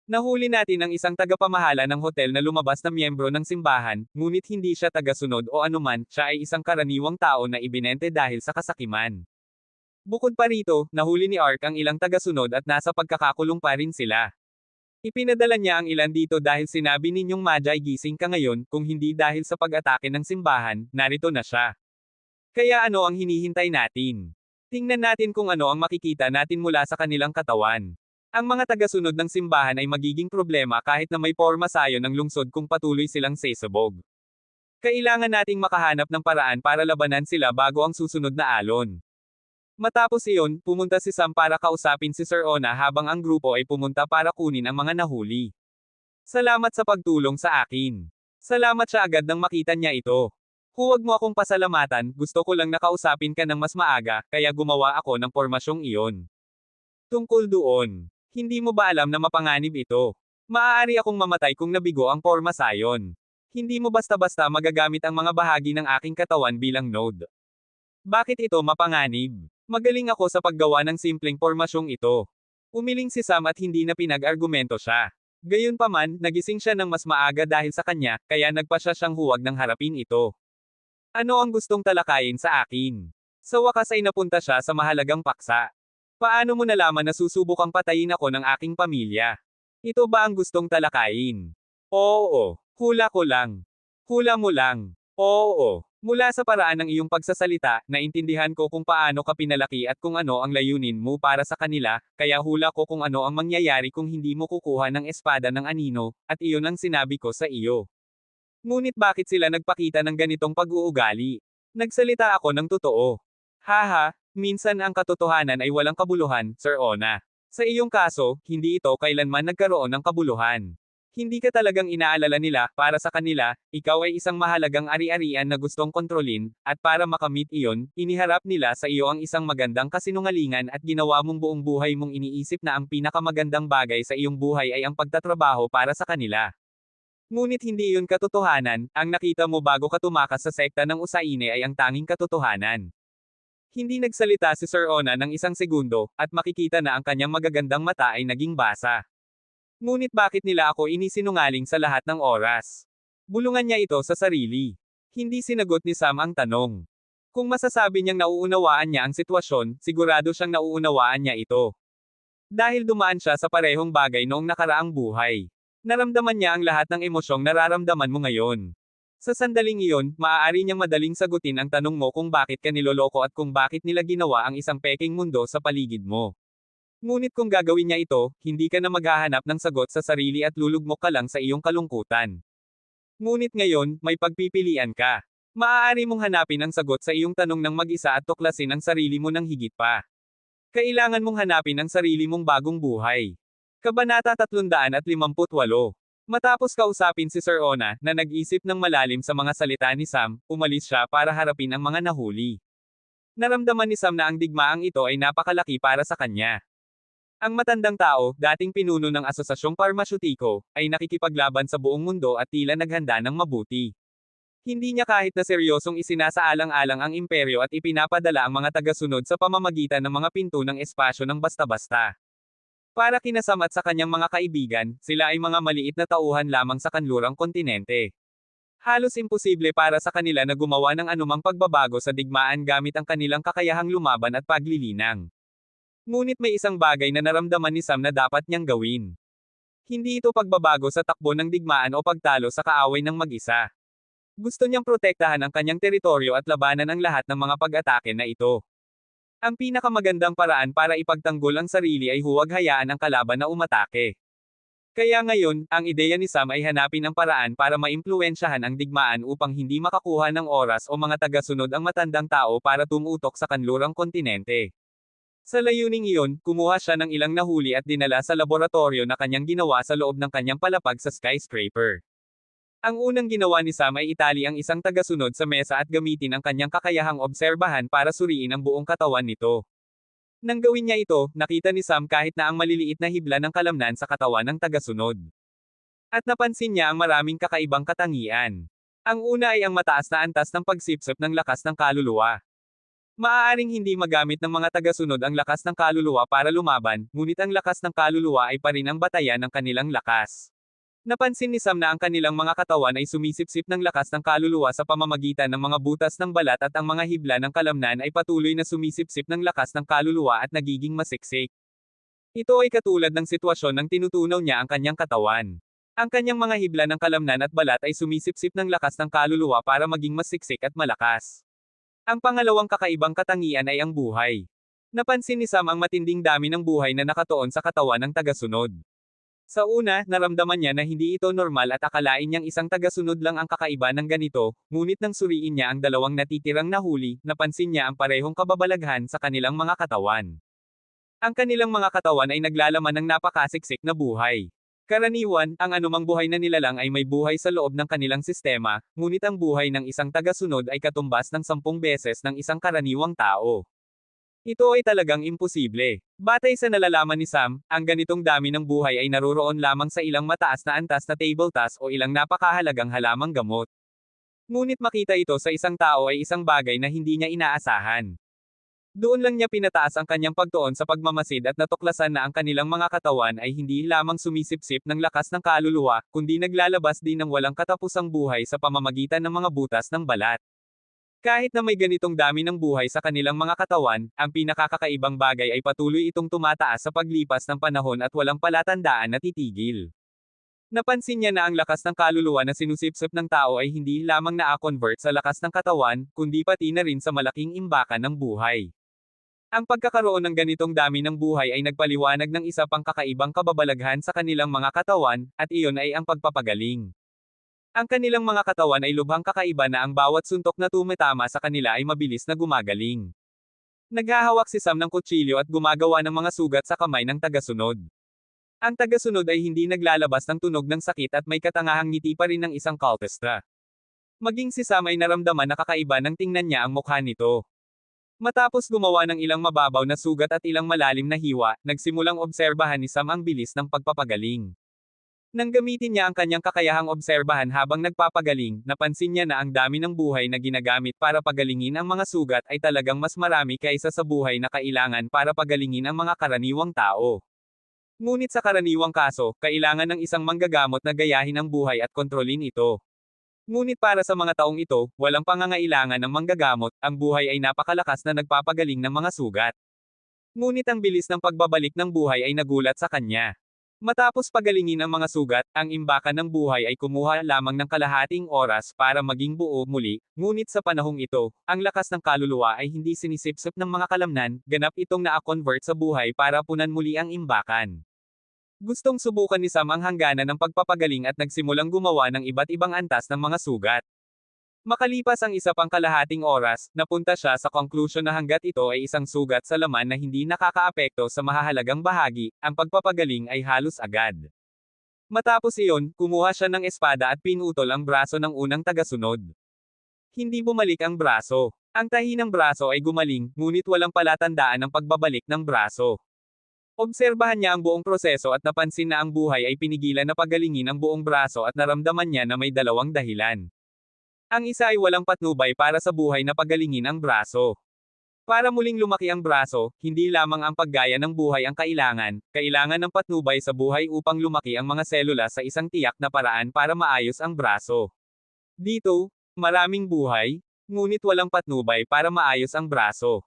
S1: Nahuli natin ang isang tagapamahala ng hotel na lumabas na miyembro ng simbahan, ngunit hindi siya tagasunod o anuman, siya ay isang karaniwang tao na ibinente dahil sa kasakiman. Bukod pa rito, nahuli ni Ark ang ilang tagasunod at nasa pagkakakulong pa rin sila. Ipinadala niya ang ilan dito dahil sinabi ninyong Magi gising ka ngayon, kung hindi dahil sa pag-atake ng simbahan, narito na siya. Kaya ano ang hinihintay natin? Tingnan natin kung ano ang makikita natin mula sa kanilang katawan. Ang mga tagasunod ng simbahan ay magiging problema kahit na may porma sayo ng lungsod kung patuloy silang sesabog. Kailangan nating makahanap ng paraan para labanan sila bago ang susunod na alon. Matapos iyon, pumunta si Sam para kausapin si Sir Ona habang ang grupo ay pumunta para kunin ang mga nahuli. Salamat sa pagtulong sa akin. Salamat siya agad nang makita niya ito. Huwag mo akong pasalamatan, gusto ko lang nakausapin ka ng mas maaga, kaya gumawa ako ng pormasyong iyon. Tungkol doon, hindi mo ba alam na mapanganib ito? Maaari akong mamatay kung nabigo ang porma sayon. Hindi mo basta-basta magagamit ang mga bahagi ng aking katawan bilang node. Bakit ito mapanganib? Magaling ako sa paggawa ng simpleng pormasyong ito. Umiling si Sam at hindi na pinag-argumento siya. Gayunpaman, nagising siya ng mas maaga dahil sa kanya, kaya nagpa siya siyang huwag ng harapin ito. Ano ang gustong talakayin sa akin? Sa wakas ay napunta siya sa mahalagang paksa. Paano mo nalaman na susubukang patayin ako ng aking pamilya? Ito ba ang gustong talakayin? Oo, hula ko lang. Hula mo lang. Oo. Mula sa paraan ng iyong pagsasalita, naintindihan ko kung paano ka pinalaki at kung ano ang layunin mo para sa kanila, kaya hula ko kung ano ang mangyayari kung hindi mo kukuha ng espada ng anino, at iyon ang sinabi ko sa iyo. Ngunit bakit sila nagpakita ng ganitong pag-uugali? Nagsalita ako ng totoo. Haha, minsan ang katotohanan ay walang kabuluhan, Sir Ona. Sa iyong kaso, hindi ito kailanman nagkaroon ng kabuluhan. Hindi ka talagang inaalala nila, para sa kanila, ikaw ay isang mahalagang ari-arian na gustong kontrolin, at para makamit iyon, iniharap nila sa iyo ang isang magandang kasinungalingan at ginawa mong buong buhay mong iniisip na ang pinakamagandang bagay sa iyong buhay ay ang pagtatrabaho para sa kanila. Ngunit hindi iyon katotohanan, ang nakita mo bago ka tumakas sa sekta ng Usaine ay ang tanging katotohanan. Hindi nagsalita si Sir Ona ng isang segundo, at makikita na ang kanyang magagandang mata ay naging basa. Ngunit bakit nila ako inisinungaling sa lahat ng oras? Bulungan niya ito sa sarili. Hindi sinagot ni Sam ang tanong. Kung masasabi niyang nauunawaan niya ang sitwasyon, sigurado siyang nauunawaan niya ito. Dahil dumaan siya sa parehong bagay noong nakaraang buhay. Naramdaman niya ang lahat ng emosyong nararamdaman mo ngayon. Sa sandaling iyon, maaari niyang madaling sagutin ang tanong mo kung bakit ka niloloko at kung bakit nila ginawa ang isang peking mundo sa paligid mo. Ngunit kung gagawin niya ito, hindi ka na maghahanap ng sagot sa sarili at lulugmok ka lang sa iyong kalungkutan. Ngunit ngayon, may pagpipilian ka. Maaari mong hanapin ang sagot sa iyong tanong ng mag-isa at tuklasin ang sarili mo ng higit pa. Kailangan mong hanapin ang sarili mong bagong buhay. Kabanata 358. Matapos kausapin si Sir Ona, na nag-isip ng malalim sa mga salita ni Sam, umalis siya para harapin ang mga nahuli. Naramdaman ni Sam na ang digmaang ito ay napakalaki para sa kanya. Ang matandang tao, dating pinuno ng Asosasyong Parmasyutiko, ay nakikipaglaban sa buong mundo at tila naghanda ng mabuti. Hindi niya kahit na seryosong isinasaalang-alang ang imperyo at ipinapadala ang mga tagasunod sa pamamagitan ng mga pinto ng espasyo ng basta-basta. Para kina Sam at sa kanyang mga kaibigan, sila ay mga maliit na tauhan lamang sa kanlurang kontinente. Halos imposible para sa kanila na gumawa ng anumang pagbabago sa digmaan gamit ang kanilang kakayahang lumaban at paglilinang. Ngunit may isang bagay na naramdaman ni Sam na dapat niyang gawin. Hindi ito pagbabago sa takbo ng digmaan o pagtalo sa kaaway ng mag-isa. Gusto niyang protektahan ang kanyang teritoryo at labanan ang lahat ng mga pag-atake na ito. Ang pinakamagandang paraan para ipagtanggol ang sarili ay huwag hayaan ang kalaban na umatake. Kaya ngayon, ang ideya ni Sam ay hanapin ang paraan para maimpluwensyahan ang digmaan upang hindi makakuha ng oras o mga tagasunod ang matandang tao para tumutok sa kanlurang kontinente. Sa layuning iyon, kumuha siya ng ilang nahuli at dinala sa laboratorio na kanyang ginawa sa loob ng kanyang palapag sa skyscraper. Ang unang ginawa ni Sam ay itali ang isang tagasunod sa mesa at gamitin ang kanyang kakayahang obserbahan para suriin ang buong katawan nito. Nang gawin niya ito, nakita ni Sam kahit na ang maliliit na hibla ng kalamnan sa katawan ng tagasunod. At napansin niya ang maraming kakaibang katangian. Ang una ay ang mataas na antas ng pagsipsip ng lakas ng kaluluwa. Maaaring hindi magamit ng mga tagasunod ang lakas ng kaluluwa para lumaban, ngunit ang lakas ng kaluluwa ay pa rin ang batayan ng kanilang lakas. Napansin ni Sam na ang kanilang mga katawan ay sumisipsip ng lakas ng kaluluwa sa pamamagitan ng mga butas ng balat at ang mga hibla ng kalamnan ay patuloy na sumisipsip ng lakas ng kaluluwa at nagiging masiksik. Ito ay katulad ng sitwasyon ng tinutunaw niya ang kanyang katawan. Ang kanyang mga hibla ng kalamnan at balat ay sumisipsip ng lakas ng kaluluwa para maging masiksik at malakas. Ang pangalawang kakaibang katangian ay ang buhay. Napansin ni Sam ang matinding dami ng buhay na nakatuon sa katawan ng tagasunod. Sa una, naramdaman niya na hindi ito normal at akalain niyang isang tagasunod lang ang kakaiba ng ganito, ngunit nang suriin niya ang dalawang natitirang nahuli, napansin niya ang parehong kababalaghan sa kanilang mga katawan. Ang kanilang mga katawan ay naglalaman ng napakasiksik na buhay. Karaniwan, ang anumang buhay na nilalang ay may buhay sa loob ng kanilang sistema, ngunit ang buhay ng isang tagasunod ay katumbas ng 10 beses ng isang karaniwang tao. Ito ay talagang imposible. Batay sa nalalaman ni Sam, ang ganitong dami ng buhay ay naroroon lamang sa ilang mataas na antas na table task o ilang napakahalagang halamang gamot. Ngunit makita ito sa isang tao ay isang bagay na hindi niya inaasahan. Doon lang niya pinataas ang kanyang pagtuon sa pagmamasid at natuklasan na ang kanilang mga katawan ay hindi lamang sumisipsip ng lakas ng kaluluwa, kundi naglalabas din ng walang katapusang buhay sa pamamagitan ng mga butas ng balat. Kahit na may ganitong dami ng buhay sa kanilang mga katawan, ang pinakakakaibang bagay ay patuloy itong tumataas sa paglipas ng panahon at walang palatandaan na titigil. Napansin niya na ang lakas ng kaluluwa na sinusipsip ng tao ay hindi lamang na-convert sa lakas ng katawan, kundi pati na rin sa malaking imbakan ng buhay. Ang pagkakaroon ng ganitong dami ng buhay ay nagpaliwanag ng isa pang kakaibang kababalaghan sa kanilang mga katawan, at iyon ay ang pagpapagaling. Ang kanilang mga katawan ay lubhang kakaiba na ang bawat suntok na tumatama sa kanila ay mabilis na gumagaling. Naghahawak si Sam ng kutsilyo at gumagawa ng mga sugat sa kamay ng tagasunod. Ang tagasunod ay hindi naglalabas ng tunog ng sakit at may katangahang ngiti pa rin ng isang cultista. Maging si Sam ay naramdaman na kakaiba nang tingnan niya ang mukha nito. Matapos gumawa ng ilang mababaw na sugat at ilang malalim na hiwa, nagsimulang obserbahan ni Sam ang bilis ng pagpapagaling. Nang gamitin niya ang kanyang kakayahang obserbahan habang nagpapagaling, napansin niya na ang dami ng buhay na ginagamit para pagalingin ang mga sugat ay talagang mas marami kaysa sa buhay na kailangan para pagalingin ang mga karaniwang tao. Ngunit sa karaniwang kaso, kailangan ng isang manggagamot na gayahin ang buhay at kontrolin ito. Ngunit para sa mga taong ito, walang pangangailangan ng manggagamot, ang buhay ay napakalakas na nagpapagaling ng mga sugat. Ngunit ang bilis ng pagbabalik ng buhay ay nagulat sa kanya. Matapos pagalingin ang mga sugat, ang imbakan ng buhay ay kumuha lamang ng kalahating oras para maging buo muli, ngunit sa panahong ito, ang lakas ng kaluluwa ay hindi sinisipsip ng mga kalamnan, ganap itong na-convert sa buhay para punan muli ang imbakan. Gustong subukan ni Sam ang hangganan ng pagpapagaling at nagsimulang gumawa ng iba't ibang antas ng mga sugat. Makalipas ang isa pang kalahating oras, napunta siya sa conclusion na hanggat ito ay isang sugat sa laman na hindi nakakaapekto sa mahahalagang bahagi, ang pagpapagaling ay halos agad. Matapos iyon, kumuha siya ng espada at pinutol ang braso ng unang tagasunod. Hindi bumalik ang braso. Ang tahi ng braso ay gumaling, ngunit walang palatandaan ng pagbabalik ng braso. Obserbahan niya ang buong proseso at napansin na ang buhay ay pinigilan na pagalingin ang buong braso at naramdaman niya na may dalawang dahilan. Ang isa ay walang patnubay para sa buhay na pagalingin ang braso. Para muling lumaki ang braso, hindi lamang ang paggaya ng buhay ang kailangan ng patnubay sa buhay upang lumaki ang mga selula sa isang tiyak na paraan para maayos ang braso. Dito, maraming buhay, ngunit walang patnubay para maayos ang braso.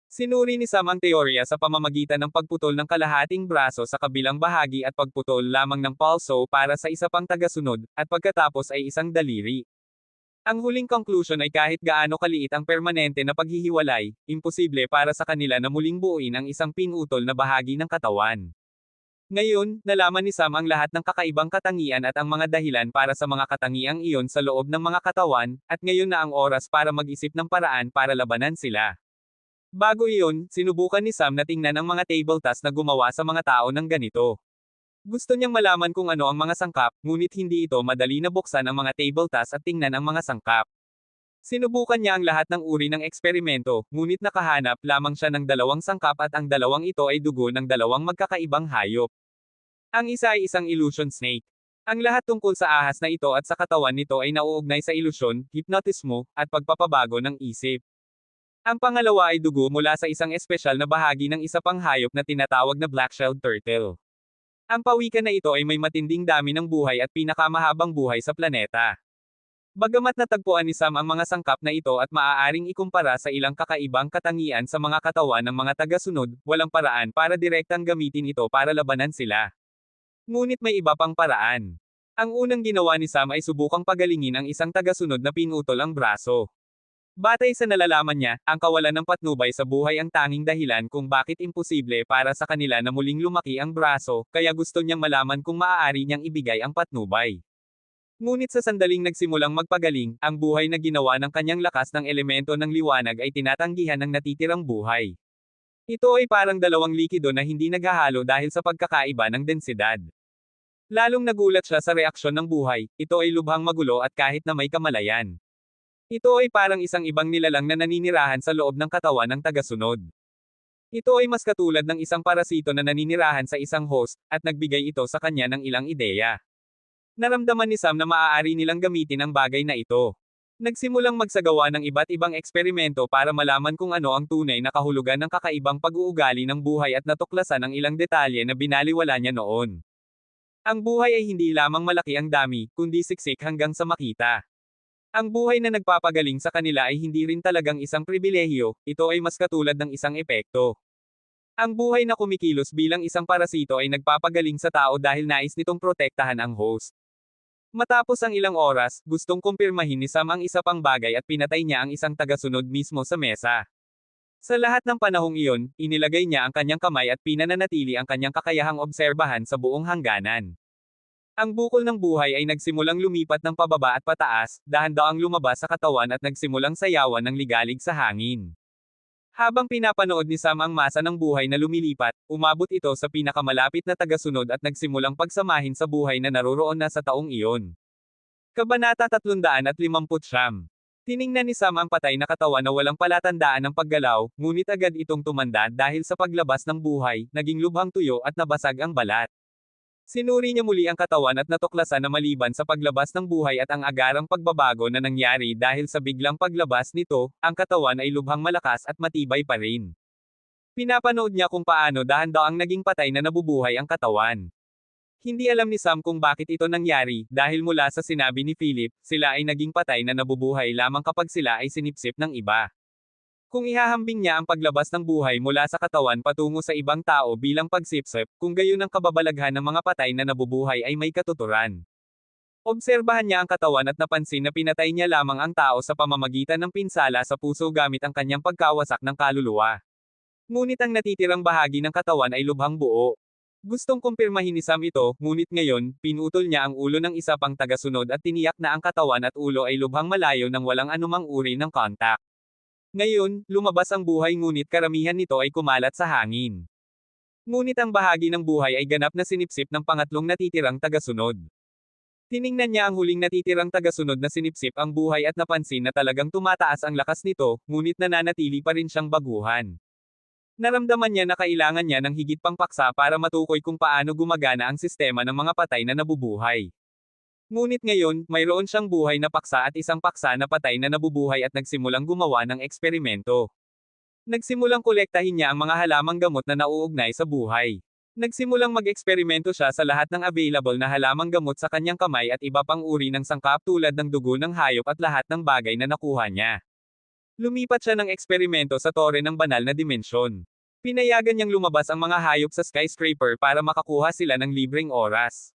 S1: Sinuri ni Sam ang teorya sa pamamagitan ng pagputol ng kalahating braso sa kabilang bahagi at pagputol lamang ng palso para sa isa pang tagasunod, at pagkatapos ay isang daliri. Ang huling conclusion ay kahit gaano kaliit ang permanente na paghihiwalay, imposible para sa kanila na muling buuin ang isang pinutol na bahagi ng katawan. Ngayon, nalaman ni Sam ang lahat ng kakaibang katangian at ang mga dahilan para sa mga katangiang iyon sa loob ng mga katawan, at ngayon na ang oras para mag-isip ng paraan para labanan sila. Bago iyon, sinubukan ni Sam na tingnan ang mga table task na gumawa sa mga tao ng ganito. Gusto niyang malaman kung ano ang mga sangkap, ngunit hindi ito madali na buksan ang mga table task at tingnan ang mga sangkap. Sinubukan niya ang lahat ng uri ng eksperimento, ngunit nakahanap lamang siya ng dalawang sangkap at ang dalawang ito ay dugo ng dalawang magkakaibang hayop. Ang isa ay isang illusion snake. Ang lahat tungkol sa ahas na ito at sa katawan nito ay nauugnay sa ilusyon, hipnotismo, at pagpapabago ng isip. Ang pangalawa ay dugo mula sa isang espesyal na bahagi ng isa pang hayop na tinatawag na black-shelled turtle. Ang pawikan na ito ay may matinding dami ng buhay at pinakamahabang buhay sa planeta. Bagamat natagpuan ni Sam ang mga sangkap na ito at maaaring ikumpara sa ilang kakaibang katangian sa mga katawan ng mga tagasunod, walang paraan para direktang gamitin ito para labanan sila. Ngunit may iba pang paraan. Ang unang ginawa ni Sam ay subukang pagalingin ang isang tagasunod na pinutol ang braso. Batay sa nalalaman niya, ang kawalan ng patnubay sa buhay ang tanging dahilan kung bakit imposible para sa kanila na muling lumaki ang braso, kaya gusto niyang malaman kung maaari niyang ibigay ang patnubay. Ngunit sa sandaling nagsimulang magpagaling, ang buhay na ginawa ng kanyang lakas ng elemento ng liwanag ay tinatanggihan ng natitirang buhay. Ito ay parang dalawang likido na hindi naghahalo dahil sa pagkakaiba ng densidad. Lalong nagulat siya sa reaksyon ng buhay, ito ay lubhang magulo at kahit na may kamalayan. Ito ay parang isang ibang nilalang na naninirahan sa loob ng katawan ng tagasunod. Ito ay mas katulad ng isang parasito na naninirahan sa isang host, at nagbigay ito sa kanya ng ilang ideya. Naramdaman ni Sam na maaari nilang gamitin ang bagay na ito. Nagsimulang magsagawa ng iba't ibang eksperimento para malaman kung ano ang tunay na kahulugan ng kakaibang pag-uugali ng buhay at natuklasan ang ilang detalye na binaliwala niya noon. Ang buhay ay hindi lamang malaki ang dami, kundi siksik hanggang sa makita. Ang buhay na nagpapagaling sa kanila ay hindi rin talagang isang pribilehiyo, ito ay mas katulad ng isang epekto. Ang buhay na kumikilos bilang isang parasito ay nagpapagaling sa tao dahil nais nitong protektahan ang host. Matapos ang ilang oras, gustong kumpirmahin ni Sam ang isa pang bagay at pinatay niya ang isang tagasunod mismo sa mesa. Sa lahat ng panahong iyon, inilagay niya ang kanyang kamay at pinananatili ang kanyang kakayahang obserbahan sa buong hangganan. Ang bukol ng buhay ay nagsimulang lumipat ng pababa at pataas, dahan-daang lumabas sa katawan at nagsimulang sayawan ng ligalig sa hangin. Habang pinapanood ni Sam ang masa ng buhay na lumilipat, umabot ito sa pinakamalapit na tagasunod at nagsimulang pagsamahin sa buhay na naroroon na sa taong iyon. Kabanata 359. Tiningnan ni Sam ang patay na katawan na walang palatandaan ng paggalaw, ngunit agad itong tumanda dahil sa paglabas ng buhay, naging lubhang tuyo at nabasag ang balat. Sinuri niya muli ang katawan at natuklasan na maliban sa paglabas ng buhay at ang agarang pagbabago na nangyari dahil sa biglang paglabas nito, ang katawan ay lubhang malakas at matibay pa rin. Pinapanood niya kung paano dahan-daang naging patay na nabubuhay ang katawan. Hindi alam ni Sam kung bakit ito nangyari, dahil mula sa sinabi ni Philip, sila ay naging patay na nabubuhay lamang kapag sila ay sinipsip ng iba. Kung ihahambing niya ang paglabas ng buhay mula sa katawan patungo sa ibang tao bilang pagsipsip, kung gayon ang kababalaghan ng mga patay na nabubuhay ay may katuturan. Obserbahan niya ang katawan at napansin na pinatay niya lamang ang tao sa pamamagitan ng pinsala sa puso gamit ang kanyang pagkawasak ng kaluluwa. Ngunit ang natitirang bahagi ng katawan ay lubhang buo. Gustong kumpirmahin ni Sam ito, ngunit ngayon, pinutol niya ang ulo ng isa pang tagasunod at tiniyak na ang katawan at ulo ay lubhang malayo nang walang anumang uri ng kontak. Ngayon, lumabas ang buhay ngunit karamihan nito ay kumalat sa hangin. Ngunit ang bahagi ng buhay ay ganap na sinipsip ng pangatlong natitirang tagasunod. Tiningnan niya ang huling natitirang tagasunod na sinipsip ang buhay at napansin na talagang tumataas ang lakas nito, ngunit nananatili pa rin siyang baguhan. Naramdaman niya na kailangan niya ng higit pang paksa para matukoy kung paano gumagana ang sistema ng mga patay na nabubuhay. Ngunit ngayon, mayroon siyang buhay na paksa at isang paksa na patay na nabubuhay at nagsimulang gumawa ng eksperimento. Nagsimulang kolektahin niya ang mga halamang gamot na nauugnay sa buhay. Nagsimulang mag-eksperimento siya sa lahat ng available na halamang gamot sa kanyang kamay at iba pang uri ng sangkap tulad ng dugo ng hayop at lahat ng bagay na nakuha niya. Lumipat siya ng eksperimento sa tore ng banal na dimensyon. Pinayagan niyang lumabas ang mga hayop sa skyscraper para makakuha sila ng libreng oras.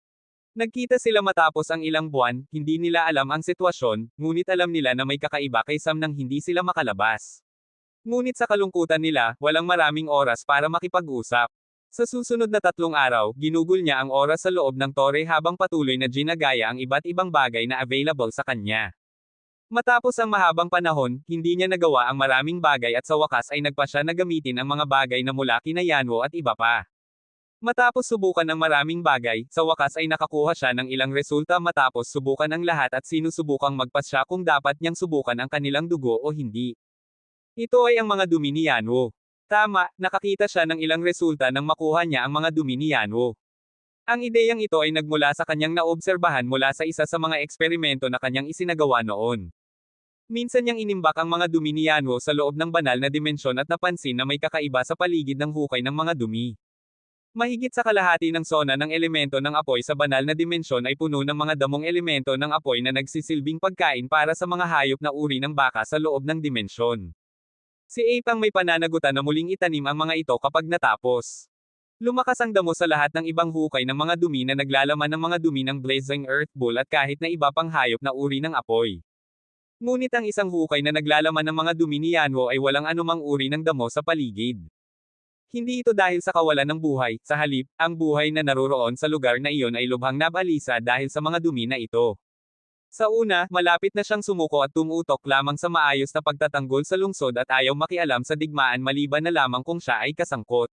S1: Nagkita sila matapos ang ilang buwan, hindi nila alam ang sitwasyon, ngunit alam nila na may kakaiba kay Sam nang hindi sila makalabas. Ngunit sa kalungkutan nila, walang maraming oras para makipag-usap. Sa susunod na 3 araw, ginugol niya ang oras sa loob ng tore habang patuloy na ginagaya ang iba't ibang bagay na available sa kanya. Matapos ang mahabang panahon, hindi niya nagawa ang maraming bagay at sa wakas ay nagpa siya na gamitin ang mga bagay na mula kina Yanwo at iba pa. Matapos subukan ng maraming bagay, sa wakas ay nakakuha siya ng ilang resulta matapos subukan ang lahat at sinusubukang magpasya kung dapat niyang subukan ang kanilang dugo o hindi. Ito ay ang mga dumi ni Yanwo. Tama, nakakita siya ng ilang resulta nang makuha niya ang mga dumi ni Yanwo. Ang ideyang ito ay nagmula sa kanyang naobserbahan mula sa isa sa mga eksperimento na kanyang isinagawa noon. Minsan niyang inimbak ang mga dumi ni Yanwo sa loob ng banal na dimensyon at napansin na may kakaiba sa paligid ng hukay ng mga dumi. Mahigit sa kalahati ng sona ng elemento ng apoy sa banal na dimensyon ay puno ng mga damong elemento ng apoy na nagsisilbing pagkain para sa mga hayop na uri ng baka sa loob ng dimensyon. Si Ape ang may pananagutan na muling itanim ang mga ito kapag natapos. Lumakas ang damo sa lahat ng ibang hukay ng mga dumi na naglalaman ng mga dumi ng blazing earth bull at kahit na iba pang hayop na uri ng apoy. Ngunit ang isang hukay na naglalaman ng mga dumi ni Yanwo ay walang anumang uri ng damo sa paligid. Hindi ito dahil sa kawalan ng buhay, sa halip, ang buhay na naroroon sa lugar na iyon ay lubhang nabalisa dahil sa mga dumi na ito. Sa una, malapit na siyang sumuko at tumutok lamang sa maayos na pagtatanggol sa lungsod at ayaw makialam sa digmaan maliban na lamang kung siya ay kasangkot.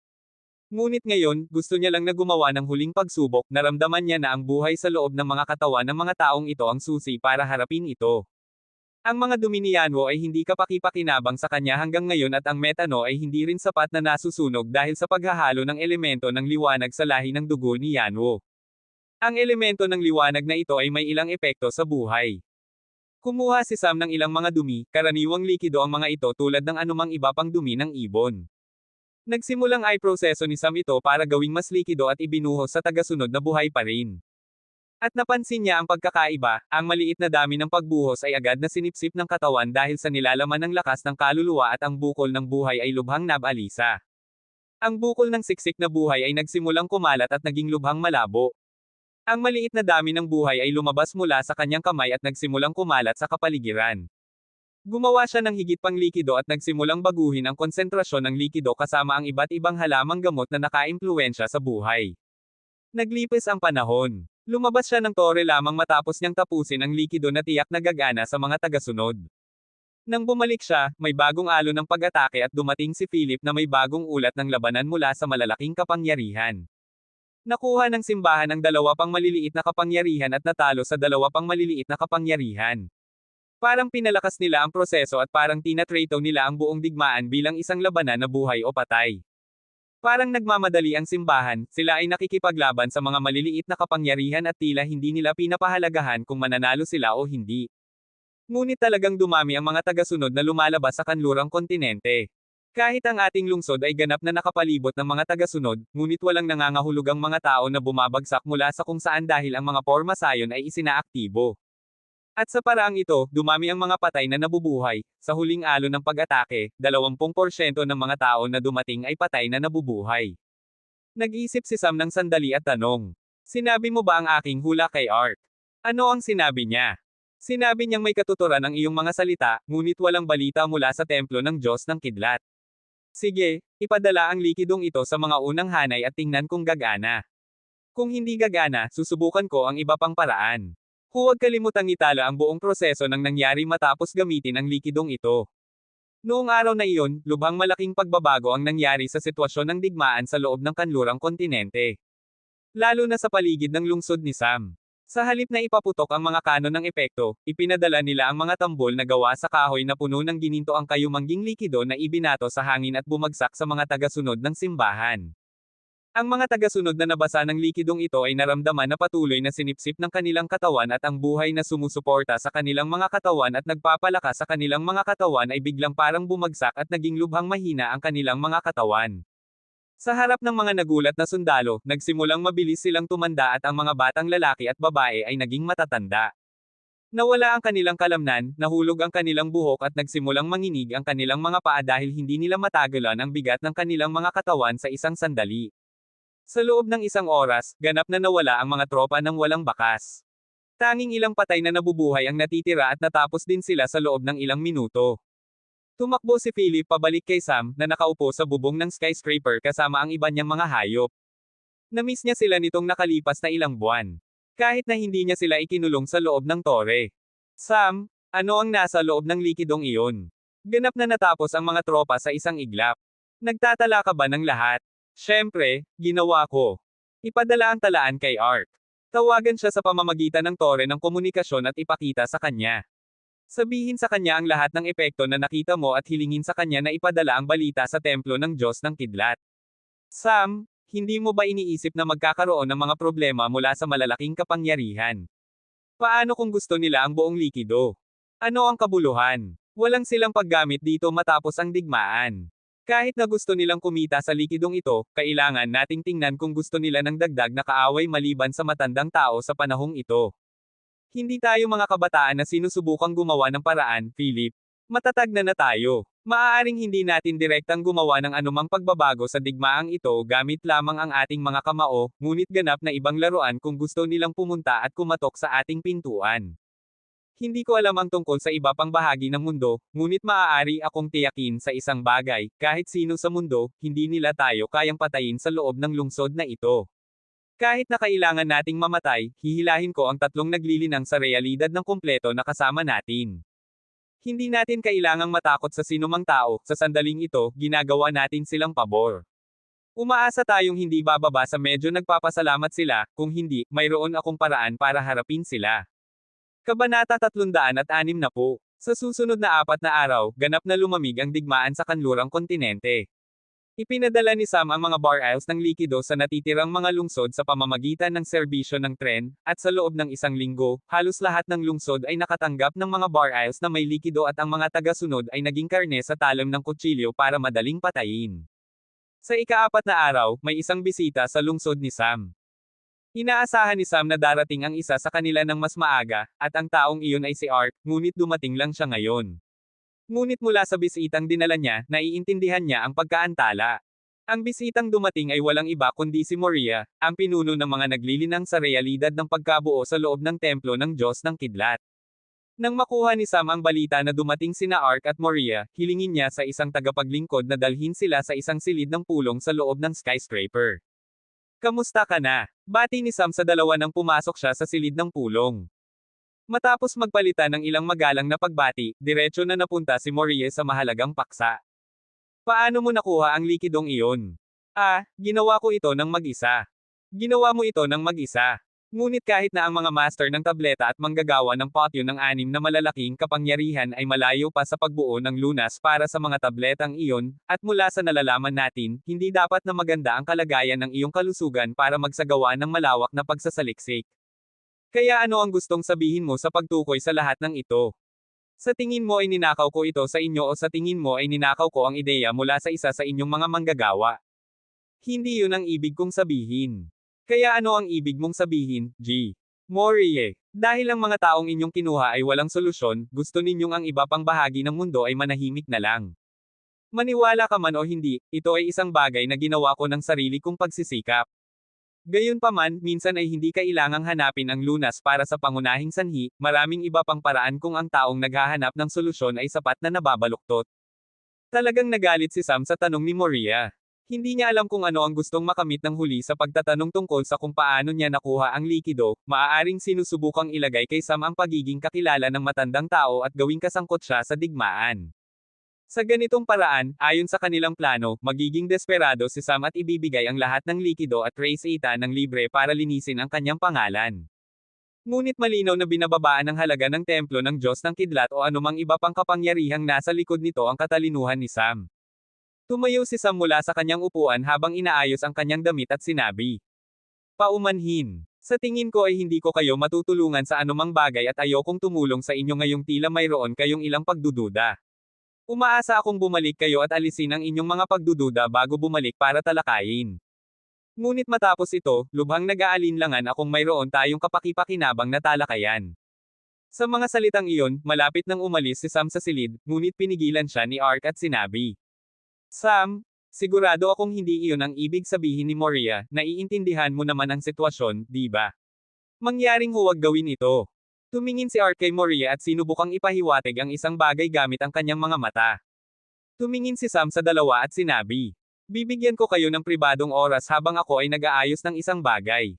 S1: Ngunit ngayon, gusto niya lang na gumawa ng huling pagsubok, naramdaman niya na ang buhay sa loob ng mga katawan ng mga taong ito ang susi para harapin ito. Ang mga dumi ni Yanwo ay hindi kapaki-pakinabang sa kanya hanggang ngayon at ang metano ay hindi rin sapat na nasusunog dahil sa paghahalo ng elemento ng liwanag sa lahi ng dugo ni Yanwo. Ang elemento ng liwanag na ito ay may ilang epekto sa buhay. Kumuha si Sam ng ilang mga dumi, karaniwang likido ang mga ito tulad ng anumang iba pang dumi ng ibon. Nagsimulang ay proseso ni Sam ito para gawing mas likido at ibinuhos sa tagasunod na buhay pa rin. At napansin niya ang pagkakaiba, ang maliit na dami ng pagbuhos ay agad na sinipsip ng katawan dahil sa nilalaman ng lakas ng kaluluwa at ang bukol ng buhay ay lubhang nabalisa. Ang bukol ng siksik na buhay ay nagsimulang kumalat at naging lubhang malabo. Ang maliit na dami ng buhay ay lumabas mula sa kanyang kamay at nagsimulang kumalat sa kapaligiran. Gumawa siya ng higit pang likido at nagsimulang baguhin ang konsentrasyon ng likido kasama ang iba't ibang halamang gamot na nakaimpluwensya sa buhay. Naglipis ang panahon. Lumabas siya ng tore lamang matapos niyang tapusin ang likido na tiyak na gagana sa mga tagasunod. Nang bumalik siya, may bagong alon ng pag-atake at dumating si Philip na may bagong ulat ng labanan mula sa malalaking kapangyarihan. Nakuha ng simbahan ang dalawa pang maliliit na kapangyarihan at natalo sa dalawa pang maliliit na kapangyarihan. Parang pinalakas nila ang proseso at parang tinatrato nila ang buong digmaan bilang isang labanan na buhay o patay. Parang nagmamadali ang simbahan, sila ay nakikipaglaban sa mga maliliit na kapangyarihan at tila hindi nila pinapahalagahan kung mananalo sila o hindi. Ngunit talagang dumami ang mga tagasunod na lumalabas sa kanlurang kontinente. Kahit ang ating lungsod ay ganap na nakapalibot ng mga tagasunod, ngunit walang nangangahulugang mga tao na bumabagsak mula sa kung saan dahil ang mga porma sayon ay isinaaktibo. At sa paraang ito, dumami ang mga patay na nabubuhay. Sa huling alon ng pag-atake, 20% ng mga tao na dumating ay patay na nabubuhay. Nag-isip si Sam ng sandali at tanong. Sinabi mo ba ang aking hula kay Ark? Ano ang sinabi niya? Sinabi niyang may katuturan ang iyong mga salita, ngunit walang balita mula sa templo ng Diyos ng Kidlat. Sige, ipadala ang likidong ito sa mga unang hanay at tingnan kung gagana. Kung hindi gagana, susubukan ko ang iba pang paraan. Huwag kalimutang itala ang buong proseso ng nangyari matapos gamitin ang likidong ito. Noong araw na iyon, lubhang malaking pagbabago ang nangyari sa sitwasyon ng digmaan sa loob ng kanlurang kontinente. Lalo na sa paligid ng lungsod ni Sam. Sa halip na ipaputok ang mga kanon ng epekto, ipinadala nila ang mga tambol na gawa sa kahoy na puno ng gininto ang kayumangging likido na ibinato sa hangin at bumagsak sa mga tagasunod ng simbahan. Ang mga tagasunod na nabasa ng likidong ito ay naramdaman na patuloy na sinipsip ng kanilang katawan at ang buhay na sumusuporta sa kanilang mga katawan at nagpapalakas sa kanilang mga katawan ay biglang parang bumagsak at naging lubhang mahina ang kanilang mga katawan. Sa harap ng mga nagulat na sundalo, nagsimulang mabilis silang tumanda at ang mga batang lalaki at babae ay naging matatanda. Nawala ang kanilang kalamnan, nahulog ang kanilang buhok at nagsimulang manginig ang kanilang mga paa dahil hindi nila matagalan ang bigat ng kanilang mga katawan sa isang sandali. Sa loob ng isang oras, ganap na nawala ang mga tropa ng walang bakas. Tanging ilang patay na nabubuhay ang natitira at natapos din sila sa loob ng ilang minuto. Tumakbo si Philip pabalik kay Sam, na nakaupo sa bubong ng skyscraper kasama ang iba niyang mga hayop. Namiss niya sila nitong nakalipas na ilang buwan. Kahit na hindi niya sila ikinulong sa loob ng tore. Sam, ano ang nasa loob ng likidong iyon? Ganap na natapos ang mga tropa sa isang iglap. Nagtatala ka ba ng lahat? Siyempre, ginawa ko. Ipadala ang talaan kay Ark. Tawagan siya sa pamamagitan ng tore ng komunikasyon at ipakita sa kanya. Sabihin sa kanya ang lahat ng epekto na nakita mo at hilingin sa kanya na ipadala ang balita sa templo ng Diyos ng Kidlat. Sam, hindi mo ba iniisip na magkakaroon ng mga problema mula sa malalaking kapangyarihan? Paano kung gusto nila ang buong likido? Ano ang kabuluhan? Walang silang paggamit dito matapos ang digmaan. Kahit na gusto nilang kumita sa likidong ito, kailangan nating tingnan kung gusto nila ng dagdag na kaaway maliban sa matandang tao sa panahong ito. Hindi tayo mga kabataan na sinusubukang gumawa ng paraan, Philip. Matatag na tayo. Maaaring hindi natin direktang gumawa ng anumang pagbabago sa digmaang ito gamit lamang ang ating mga kamao, ngunit ganap na ibang laruan kung gusto nilang pumunta at kumatok sa ating pintuan. Hindi ko alam ang tungkol sa iba pang bahagi ng mundo, ngunit maaari akong tiyakin sa isang bagay, kahit sino sa mundo, hindi nila tayo kayang patayin sa loob ng lungsod na ito. Kahit na kailangan nating mamatay, hihilahin ko ang tatlong naglilinang sa realidad ng kumpleto na kasama natin. Hindi natin kailangang matakot sa sinumang tao, sa sandaling ito, ginagawa natin silang pabor. Umaasa tayong hindi bababa sa medyo nagpapasalamat sila, kung hindi, mayroon akong paraan para harapin sila. Kabanata 360. Sa susunod na 4 na araw, ganap na lumamig ang digmaan sa kanlurang kontinente. Ipinadala ni Sam ang mga bar aisles ng likido sa natitirang mga lungsod sa pamamagitan ng serbisyo ng tren, at sa loob ng isang linggo, halos lahat ng lungsod ay nakatanggap ng mga bar aisles na may likido at ang mga tagasunod ay naging karne sa talim ng kutsilyo para madaling patayin. Sa ika-4 na araw, may isang bisita sa lungsod ni Sam. Inaasahan ni Sam na darating ang isa sa kanila ng mas maaga, at ang taong iyon ay si Art, ngunit dumating lang siya ngayon. Ngunit mula sa bisitang dinala niya, naiintindihan niya ang pagkaantala. Ang bisitang dumating ay walang iba kundi si Moria, ang pinuno ng mga naglilinang sa realidad ng pagkabuo sa loob ng templo ng Diyos ng Kidlat. Nang makuha ni Sam ang balita na dumating sina Ark at Moria, hilingin niya sa isang tagapaglingkod na dalhin sila sa isang silid ng pulong sa loob ng skyscraper. "Kamusta ka na?" Bati ni Sam sa dalawa nang pumasok siya sa silid ng pulong. Matapos magpalitan ng ilang magalang na pagbati, diretso na napunta si Moria sa mahalagang paksa. "Paano mo nakuha ang likidong iyon?" Ginawa ko ito ng mag-isa." "Ginawa mo ito ng mag-isa." Ngunit kahit na ang mga master ng tableta at manggagawa ng potyo ng 6 na malalaking kapangyarihan ay malayo pa sa pagbuo ng lunas para sa mga tabletang iyon, at mula sa nalalaman natin, hindi dapat na maganda ang kalagayan ng iyong kalusugan para magsagawa ng malawak na pagsasaliksik. Kaya ano ang gustong sabihin mo sa pagtukoy sa lahat ng ito? Sa tingin mo ay ninakaw ko ito sa inyo o sa tingin mo ay ninakaw ko ang ideya mula sa isa sa inyong mga manggagawa? Hindi yun ang ibig kong sabihin. Kaya ano ang ibig mong sabihin, G. Morie? Dahil ang mga taong inyong kinuha ay walang solusyon, gusto ninyong ang iba pang bahagi ng mundo ay manahimik na lang. Maniwala ka man o hindi, ito ay isang bagay na ginawa ko ng sarili kong pagsisikap. Gayunpaman, minsan ay hindi kailangang hanapin ang lunas para sa pangunahing sanhi, maraming iba pang paraan kung ang taong naghahanap ng solusyon ay sapat na nababaluktot. Talagang nagalit si Sam sa tanong ni Moria. Hindi niya alam kung ano ang gustong makamit ng huli sa pagtatanong tungkol sa kung paano niya nakuha ang likido, maaaring sinusubukang ilagay kay Sam ang pagiging kakilala ng matandang tao at gawing kasangkot siya sa digmaan. Sa ganitong paraan, ayon sa kanilang plano, magiging desperado si Sam at ibibigay ang lahat ng likido at Trace Eta ng libre para linisin ang kanyang pangalan. Ngunit malinaw na binababaan ng halaga ng templo ng Diyos ng Kidlat o anumang iba pang kapangyarihang nasa likod nito ang katalinuhan ni Sam. Tumayo si Sam mula sa kanyang upuan habang inaayos ang kanyang damit at sinabi, "Paumanhin. Sa tingin ko ay hindi ko kayo matutulungan sa anumang bagay at ayokong tumulong sa inyo ngayong tila mayroon kayong ilang pagdududa. Umaasa akong bumalik kayo at alisin ang inyong mga pagdududa bago bumalik para talakayin. Ngunit matapos ito, lubhang nag-aalinlangan akong mayroon tayong kapakipakinabang na talakayan." Sa mga salitang iyon, malapit nang umalis si Sam sa silid, ngunit pinigilan siya ni Ark at sinabi, "Sam, sigurado akong hindi iyon ang ibig sabihin ni Moria, naiintindihan mo naman ang sitwasyon, di ba? Mangyaring huwag gawin ito." Tumingin si Art kay Moria at sinubukang ipahiwatig ang isang bagay gamit ang kanyang mga mata. Tumingin si Sam sa dalawa at sinabi, "Bibigyan ko kayo ng pribadong oras habang ako ay nag-aayos ng isang bagay.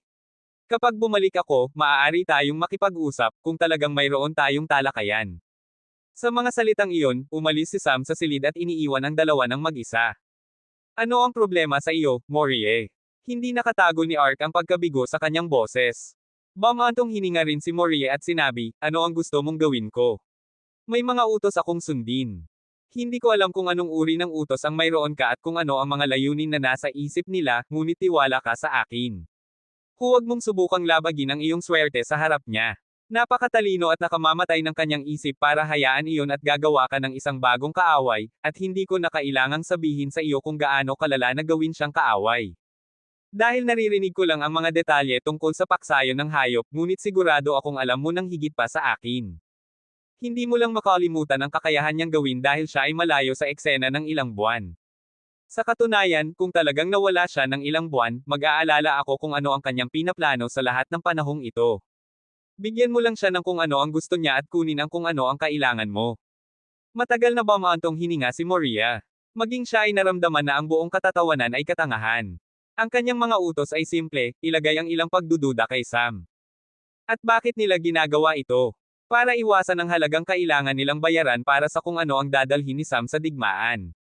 S1: Kapag bumalik ako, maaari tayong makipag-usap, kung talagang mayroon tayong talakayan." Sa mga salitang iyon, umalis si Sam sa silid at iniiwan ang dalawa ng mag-isa. "Ano ang problema sa iyo, Moria?" Hindi nakatago ni Ark ang pagkabigo sa kanyang boses. Bumantong hininga rin si Moria at sinabi, "Ano ang gusto mong gawin ko? May mga utos akong sundin. Hindi ko alam kung anong uri ng utos ang mayroon ka at kung ano ang mga layunin na nasa isip nila, ngunit tiwala ka sa akin. Huwag mong subukang labagin ang iyong swerte sa harap niya. Napakatalino at nakamamatay ng kanyang isip para hayaan iyon at gagawa ka ng isang bagong kaaway, at hindi ko na kailangang sabihin sa iyo kung gaano kalala na gawin siyang kaaway. Dahil naririnig ko lang ang mga detalye tungkol sa paksayon ng hayop, ngunit sigurado akong alam mo ng higit pa sa akin. Hindi mo lang makalimutan ang kakayahan niyang gawin dahil siya ay malayo sa eksena ng ilang buwan. Sa katunayan, kung talagang nawala siya ng ilang buwan, mag-aalala ako kung ano ang kanyang pinaplano sa lahat ng panahong ito. Bigyan mo lang siya ng kung ano ang gusto niya at kunin ang kung ano ang kailangan mo. Matagal na ba maantong hininga si Moria? Maging siya ay naramdaman na ang buong katatawanan ay katangahan. Ang kanyang mga utos ay simple, ilagay ang ilang pagdududa kay Sam. At bakit nila ginagawa ito? Para iwasan ang halagang kailangan nilang bayaran para sa kung ano ang dadalhin ni Sam sa digmaan.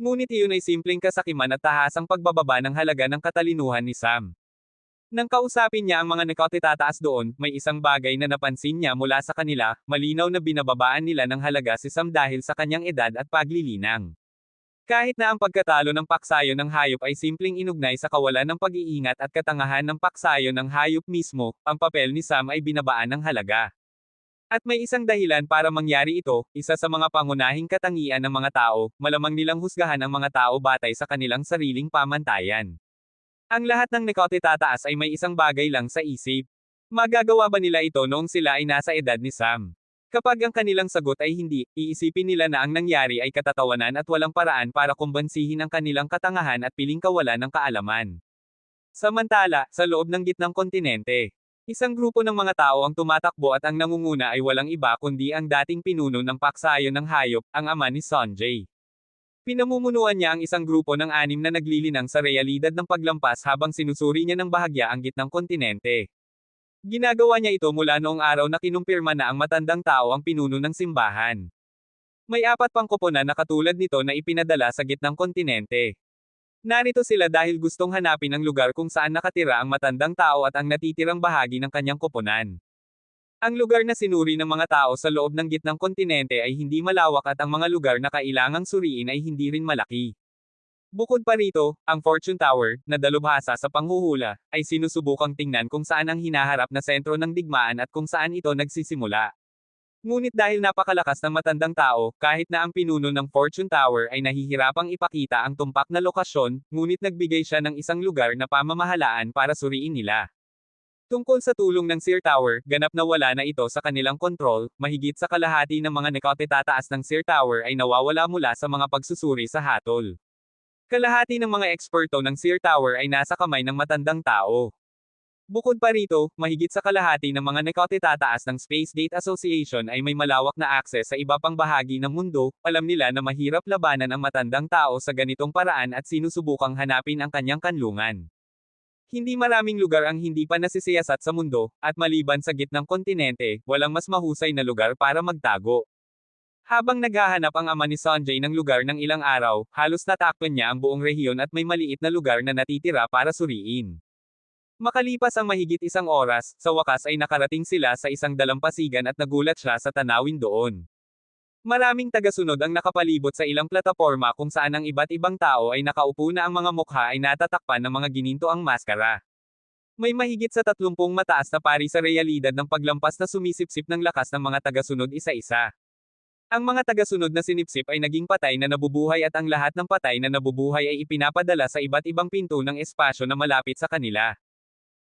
S1: Ngunit iyon ay simpleng kasakiman at tahasang pagbababa ng halaga ng katalinuhan ni Sam. Nang kausapin niya ang mga nakatitaas doon, may isang bagay na napansin niya mula sa kanila, malinaw na binababaan nila ng halaga si Sam dahil sa kanyang edad at paglilinang. Kahit na ang pagkatalo ng paksayo ng hayop ay simpleng inugnay sa kawalan ng pag-iingat at katangahan ng paksayo ng hayop mismo, ang papel ni Sam ay binabaan ng halaga. At may isang dahilan para mangyari ito, isa sa mga pangunahing katangian ng mga tao, malamang nilang husgahan ang mga tao batay sa kanilang sariling pamantayan. Ang lahat ng nakatitaas ay may isang bagay lang sa isip. Magagawa ba nila ito noong sila ay nasa edad ni Sam? Kapag ang kanilang sagot ay hindi, iisipin nila na ang nangyari ay katatawanan at walang paraan para kumbansihin ang kanilang katangahan at piling kawalan ng kaalaman. Samantala, sa loob ng gitnang kontinente, isang grupo ng mga tao ang tumatakbo at ang nangunguna ay walang iba kundi ang dating pinuno ng paksayo ng hayop, ang ama ni Sanjay. Pinamumunuan niya ang isang grupo ng 6 na naglilinang sa realidad ng paglampas habang sinusuri niya ng bahagya ang gitnang kontinente. Ginagawa niya ito mula noong araw na kinumpirma na ang matandang tao ang pinuno ng simbahan. May 4 pang koponan na katulad nito na ipinadala sa gitnang kontinente. Narito sila dahil gustong hanapin ang lugar kung saan nakatira ang matandang tao at ang natitirang bahagi ng kanyang koponan. Ang lugar na sinuri ng mga tao sa loob ng gitnang kontinente ay hindi malawak at ang mga lugar na kailangang suriin ay hindi rin malaki. Bukod pa rito, ang Fortune Tower, na dalubhasa sa panghuhula, ay sinusubukang tingnan kung saan ang hinaharap na sentro ng digmaan at kung saan ito nagsisimula. Ngunit dahil napakalakas ng matandang tao, kahit na ang pinuno ng Fortune Tower ay nahihirapang ipakita ang tumpak na lokasyon, ngunit nagbigay siya ng isang lugar na pamamahalaan para suriin nila. Tungkol sa tulong ng Sear Tower, ganap na wala na ito sa kanilang kontrol, mahigit sa kalahati ng mga nakatitaas ng Sear Tower ay nawawala mula sa mga pagsusuri sa hatol. Kalahati ng mga eksperto ng Sear Tower ay nasa kamay ng matandang tao. Bukod pa rito, mahigit sa kalahati ng mga nakatitaas ng Space Gate Association ay may malawak na akses sa iba pang bahagi ng mundo, alam nila na mahirap labanan ang matandang tao sa ganitong paraan at sinusubukang hanapin ang kanyang kanlungan. Hindi maraming lugar ang hindi pa nasisiyasat sa mundo, at maliban sa gitnang kontinente, walang mas mahusay na lugar para magtago. Habang naghahanap ang ama ni Sanjay ng lugar ng ilang araw, halos natakpan niya ang buong rehiyon at may maliit na lugar na natitira para suriin. Makalipas ang mahigit 1 oras, sa wakas ay nakarating sila sa isang dalampasigan at nagulat siya sa tanawin doon. Maraming tagasunod ang nakapalibot sa ilang plataporma kung saan ang iba't ibang tao ay nakaupo na ang mga mukha ay natatakpan ng mga ginintoang maskara. May mahigit sa 30 mataas na pari sa realidad ng paglampas na sumisipsip ng lakas ng mga tagasunod isa-isa. Ang mga tagasunod na sinipsip ay naging patay na nabubuhay at ang lahat ng patay na nabubuhay ay ipinapadala sa iba't ibang pinto ng espasyo na malapit sa kanila.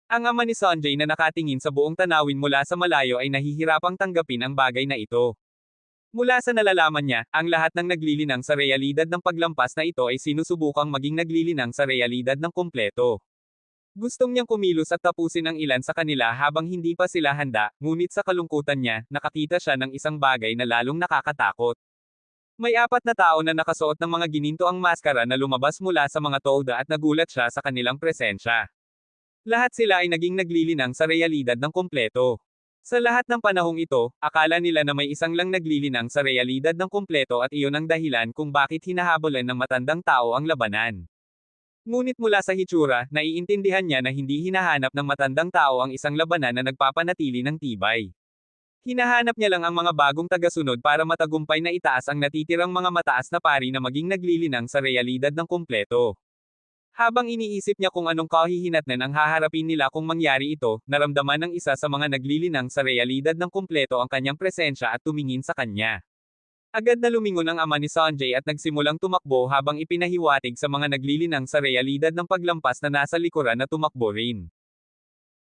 S1: Ang ama ni Sanjay na nakatingin sa buong tanawin mula sa malayo ay nahihirapang tanggapin ang bagay na ito. Mula sa nalalaman niya, ang lahat ng naglilinang sa realidad ng paglampas na ito ay sinusubukang maging naglilinang sa realidad ng kumpleto. Gustong niyang kumilos at tapusin ang ilan sa kanila habang hindi pa sila handa, ngunit sa kalungkutan niya, nakakita siya ng isang bagay na lalong nakakatakot. May 4 na tao na nakasuot ng mga ginintoang maskara na lumabas mula sa mga tolda at nagulat siya sa kanilang presensya. Lahat sila ay naging naglilinang sa realidad ng kumpleto. Sa lahat ng panahong ito, akala nila na may isang lang naglilinang sa realidad ng kumpleto at iyon ang dahilan kung bakit hinahabolan ng matandang tao ang labanan. Ngunit mula sa hitsura, naiintindihan niya na hindi hinahanap ng matandang tao ang isang labanan na nagpapanatili ng tibay. Hinahanap niya lang ang mga bagong tagasunod para matagumpay na itaas ang natitirang mga mataas na pari na maging naglilinang sa realidad ng kumpleto. Habang iniisip niya kung anong kahihinatnan ang haharapin nila kung mangyari ito, naramdaman ng isa sa mga naglilinang sa realidad ng kumpleto ang kanyang presensya at tumingin sa kanya. Agad na lumingon ang ama ni Sanjay at nagsimulang tumakbo habang ipinahiwatig sa mga naglilinang sa realidad ng paglampas na nasa likuran na tumakbo rin.